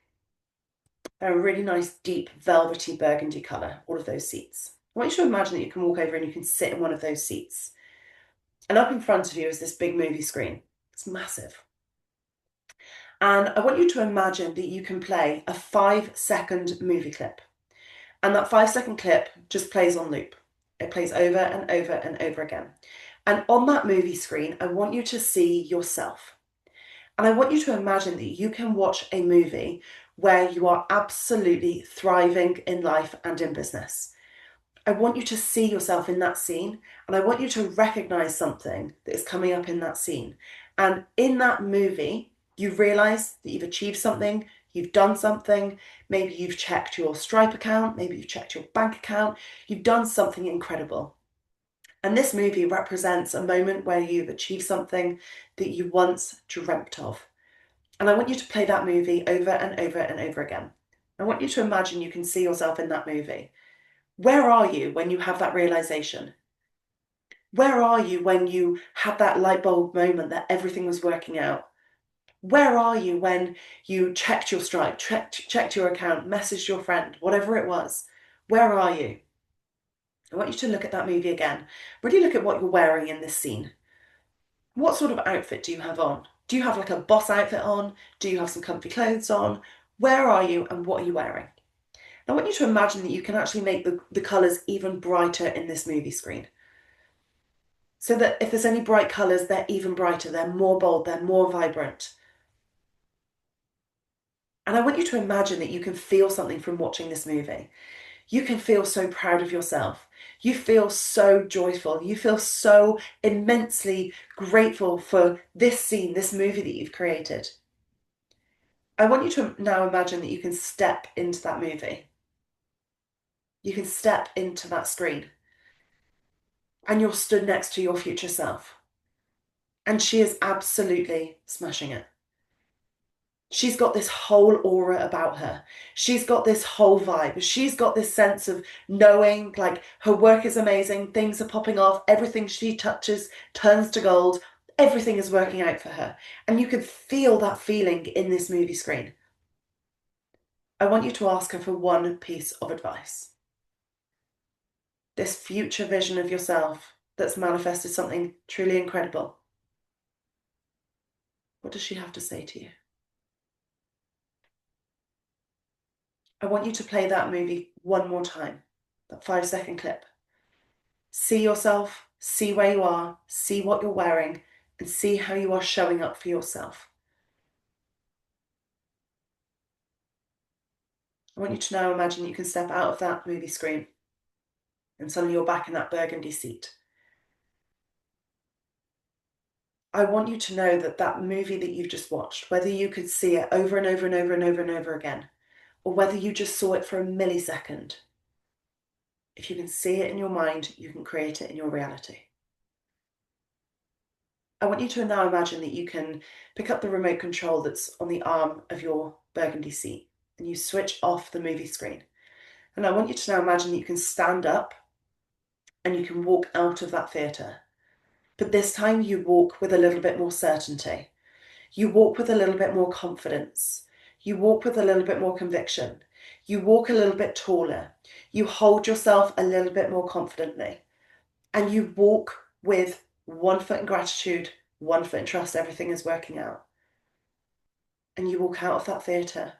They're a really nice, deep, velvety burgundy colour, all of those seats. I want you to imagine that you can walk over and you can sit in one of those seats. And up in front of you is this big movie screen. It's massive. And I want you to imagine that you can play a 5-second movie clip. And that 5-second clip just plays on loop. It plays over and over and over again. And on that movie screen, I want you to see yourself. And I want you to imagine that you can watch a movie where you are absolutely thriving in life and in business. I want you to see yourself in that scene, and I want you to recognize something that is coming up in that scene. And in that movie, you realize that you've achieved something, you've done something, maybe you've checked your Stripe account, maybe you've checked your bank account, you've done something incredible. And this movie represents a moment where you've achieved something that you once dreamt of. And I want you to play that movie over and over and over again. I want you to imagine you can see yourself in that movie. Where are you when you have that realization? Where are you when you had that light bulb moment that everything was working out? Where are you when you checked your Stripe, checked your account, messaged your friend, whatever it was? Where are you? I want you to look at that movie again. Really look at what you're wearing in this scene. What sort of outfit do you have on? Do you have like a boss outfit on? Do you have some comfy clothes on? Where are you and what are you wearing? I want you to imagine that you can actually make the colours even brighter in this movie screen. So that if there's any bright colours, they're even brighter, they're more bold, they're more vibrant. And I want you to imagine that you can feel something from watching this movie. You can feel so proud of yourself. You feel so joyful. You feel so immensely grateful for this scene, this movie that you've created. I want you to now imagine that you can step into that movie. You can step into that screen. And you're stood next to your future self. And she is absolutely smashing it. She's got this whole aura about her. She's got this whole vibe. She's got this sense of knowing, like, her work is amazing, things are popping off, everything she touches turns to gold, everything is working out for her. And you can feel that feeling in this movie screen. I want you to ask her for one piece of advice. This future vision of yourself that's manifested something truly incredible. What does she have to say to you? I want you to play that movie one more time, that 5-second clip. See yourself, see where you are, see what you're wearing, and see how you are showing up for yourself. I want you to now imagine you can step out of that movie screen and suddenly you're back in that burgundy seat. I want you to know that that movie that you've just watched, whether you could see it over and over and over and over and over again, or whether you just saw it for a millisecond, if you can see it in your mind, you can create it in your reality. I want you to now imagine that you can pick up the remote control that's on the arm of your burgundy seat and you switch off the movie screen. And I want you to now imagine that you can stand up and you can walk out of that theatre. But this time you walk with a little bit more certainty. You walk with a little bit more confidence. You walk with a little bit more conviction. You walk a little bit taller. You hold yourself a little bit more confidently. And you walk with one foot in gratitude, one foot in trust, everything is working out. And you walk out of that theatre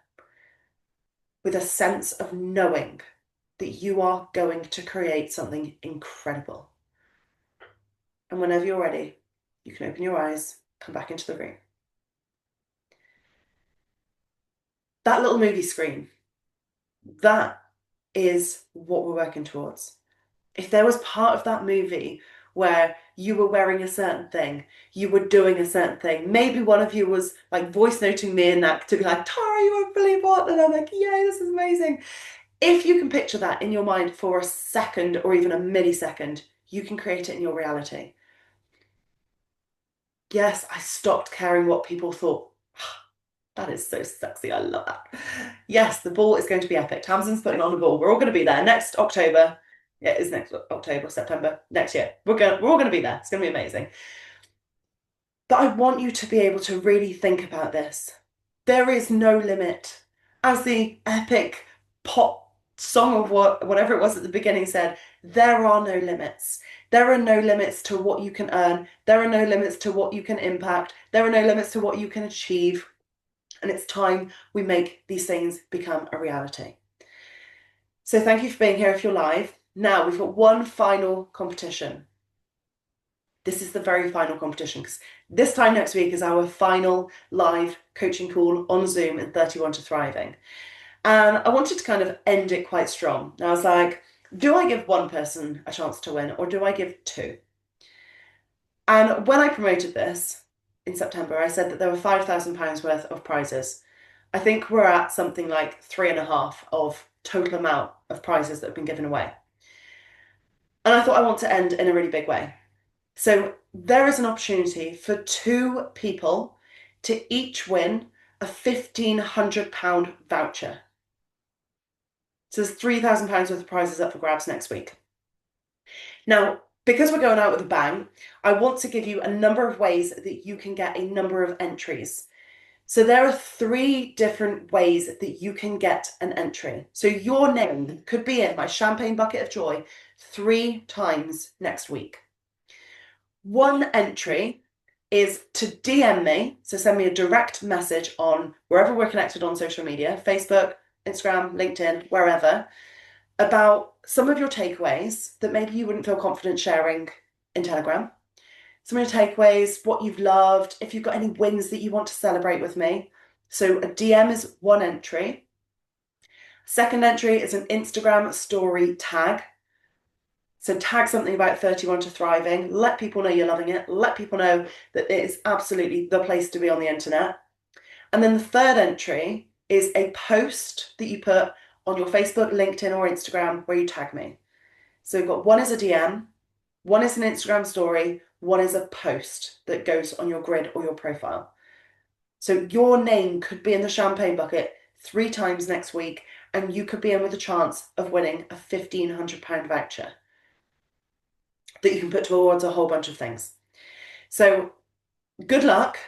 with a sense of knowing that you are going to create something incredible. And whenever you're ready, you can open your eyes, come back into the room. That little movie screen, that is what we're working towards. If there was part of that movie where you were wearing a certain thing, you were doing a certain thing, maybe one of you was like voice noting me in that to be like, Tara, you won't believe what? And I'm like, yay, this is amazing. If you can picture that in your mind for a second or even a millisecond, you can create it in your reality. Yes, I stopped caring what people thought. That is so sexy. I love that. Yes, the ball is going to be epic. Tamsin's putting on the ball. We're all going to be there next October. Yeah, it is next October, September, next year. We're all going to be there. It's going to be amazing. But I want you to be able to really think about this. There is no limit. As the epic pop song of whatever it was at the beginning said, there are no limits. There are no limits to what you can earn. There are no limits to what you can impact. There are no limits to what you can achieve. And it's time we make these things become a reality. So thank you for being here if you're live. Now we've got one final competition. This is the very final competition because this time next week is our final live coaching call on Zoom in 31 to Thriving. And I wanted to kind of end it quite strong. Now I was like, do I give one person a chance to win or do I give two? And when I promoted this in September, I said that there were £5,000 worth of prizes. I think we're at something like 3.5 of total amount of prizes that have been given away. And I thought I want to end in a really big way. So there is an opportunity for 2 people to each win a £1,500 voucher. So there's £3,000 worth of prizes up for grabs next week. Now, because we're going out with a bang, I want to give you a number of ways that you can get a number of entries. So there are 3 different ways that you can get an entry. So your name could be in my champagne bucket of joy 3 times next week. One entry is to DM me, so send me a direct message on wherever we're connected on social media, Facebook, Instagram, LinkedIn, wherever, about some of your takeaways that maybe you wouldn't feel confident sharing in Telegram. Some of your takeaways, what you've loved, if you've got any wins that you want to celebrate with me. So a DM is one entry. Second entry is an Instagram story tag. So tag something about 31 to Thriving. Let people know you're loving it. Let people know that it is absolutely the place to be on the internet. And then the third entry is a post that you put on your Facebook, LinkedIn, or Instagram where you tag me. So we've got one is a DM, one is an Instagram story, one is a post that goes on your grid or your profile. So your name could be in the champagne bucket 3 times next week, and you could be in with a chance of winning a £1,500 voucher that you can put towards a whole bunch of things. So good luck.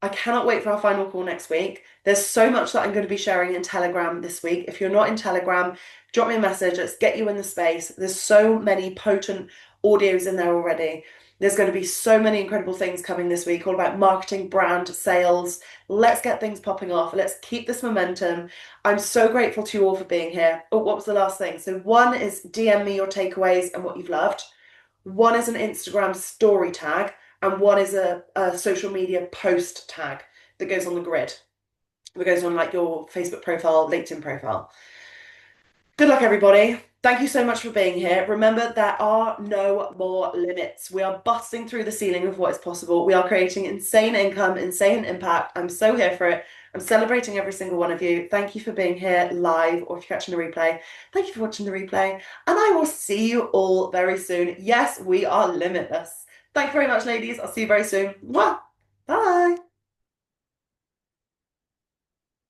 I cannot wait for our final call next week. There's so much that I'm going to be sharing in Telegram this week. If you're not in Telegram, drop me a message. Let's get you in the space. There's so many potent audios in there already. There's going to be so many incredible things coming this week, all about marketing, brand, sales. Let's get things popping off. Let's keep this momentum. I'm so grateful to you all for being here. Oh, what was the last thing? So one is DM me your takeaways and what you've loved. One is an Instagram story tag, and one is a social media post tag that goes on the grid. That goes on like your Facebook profile, LinkedIn profile. Good luck, everybody. Thank you so much for being here. Remember, there are no more limits. We are busting through the ceiling of what is possible. We are creating insane income, insane impact. I'm so here for it. I'm celebrating every single one of you. Thank you for being here live, or if you're catching the replay, thank you for watching the replay. And I will see you all very soon. Yes, we are limitless. Thank you very much, ladies. I'll see you very soon. Mwah! Bye.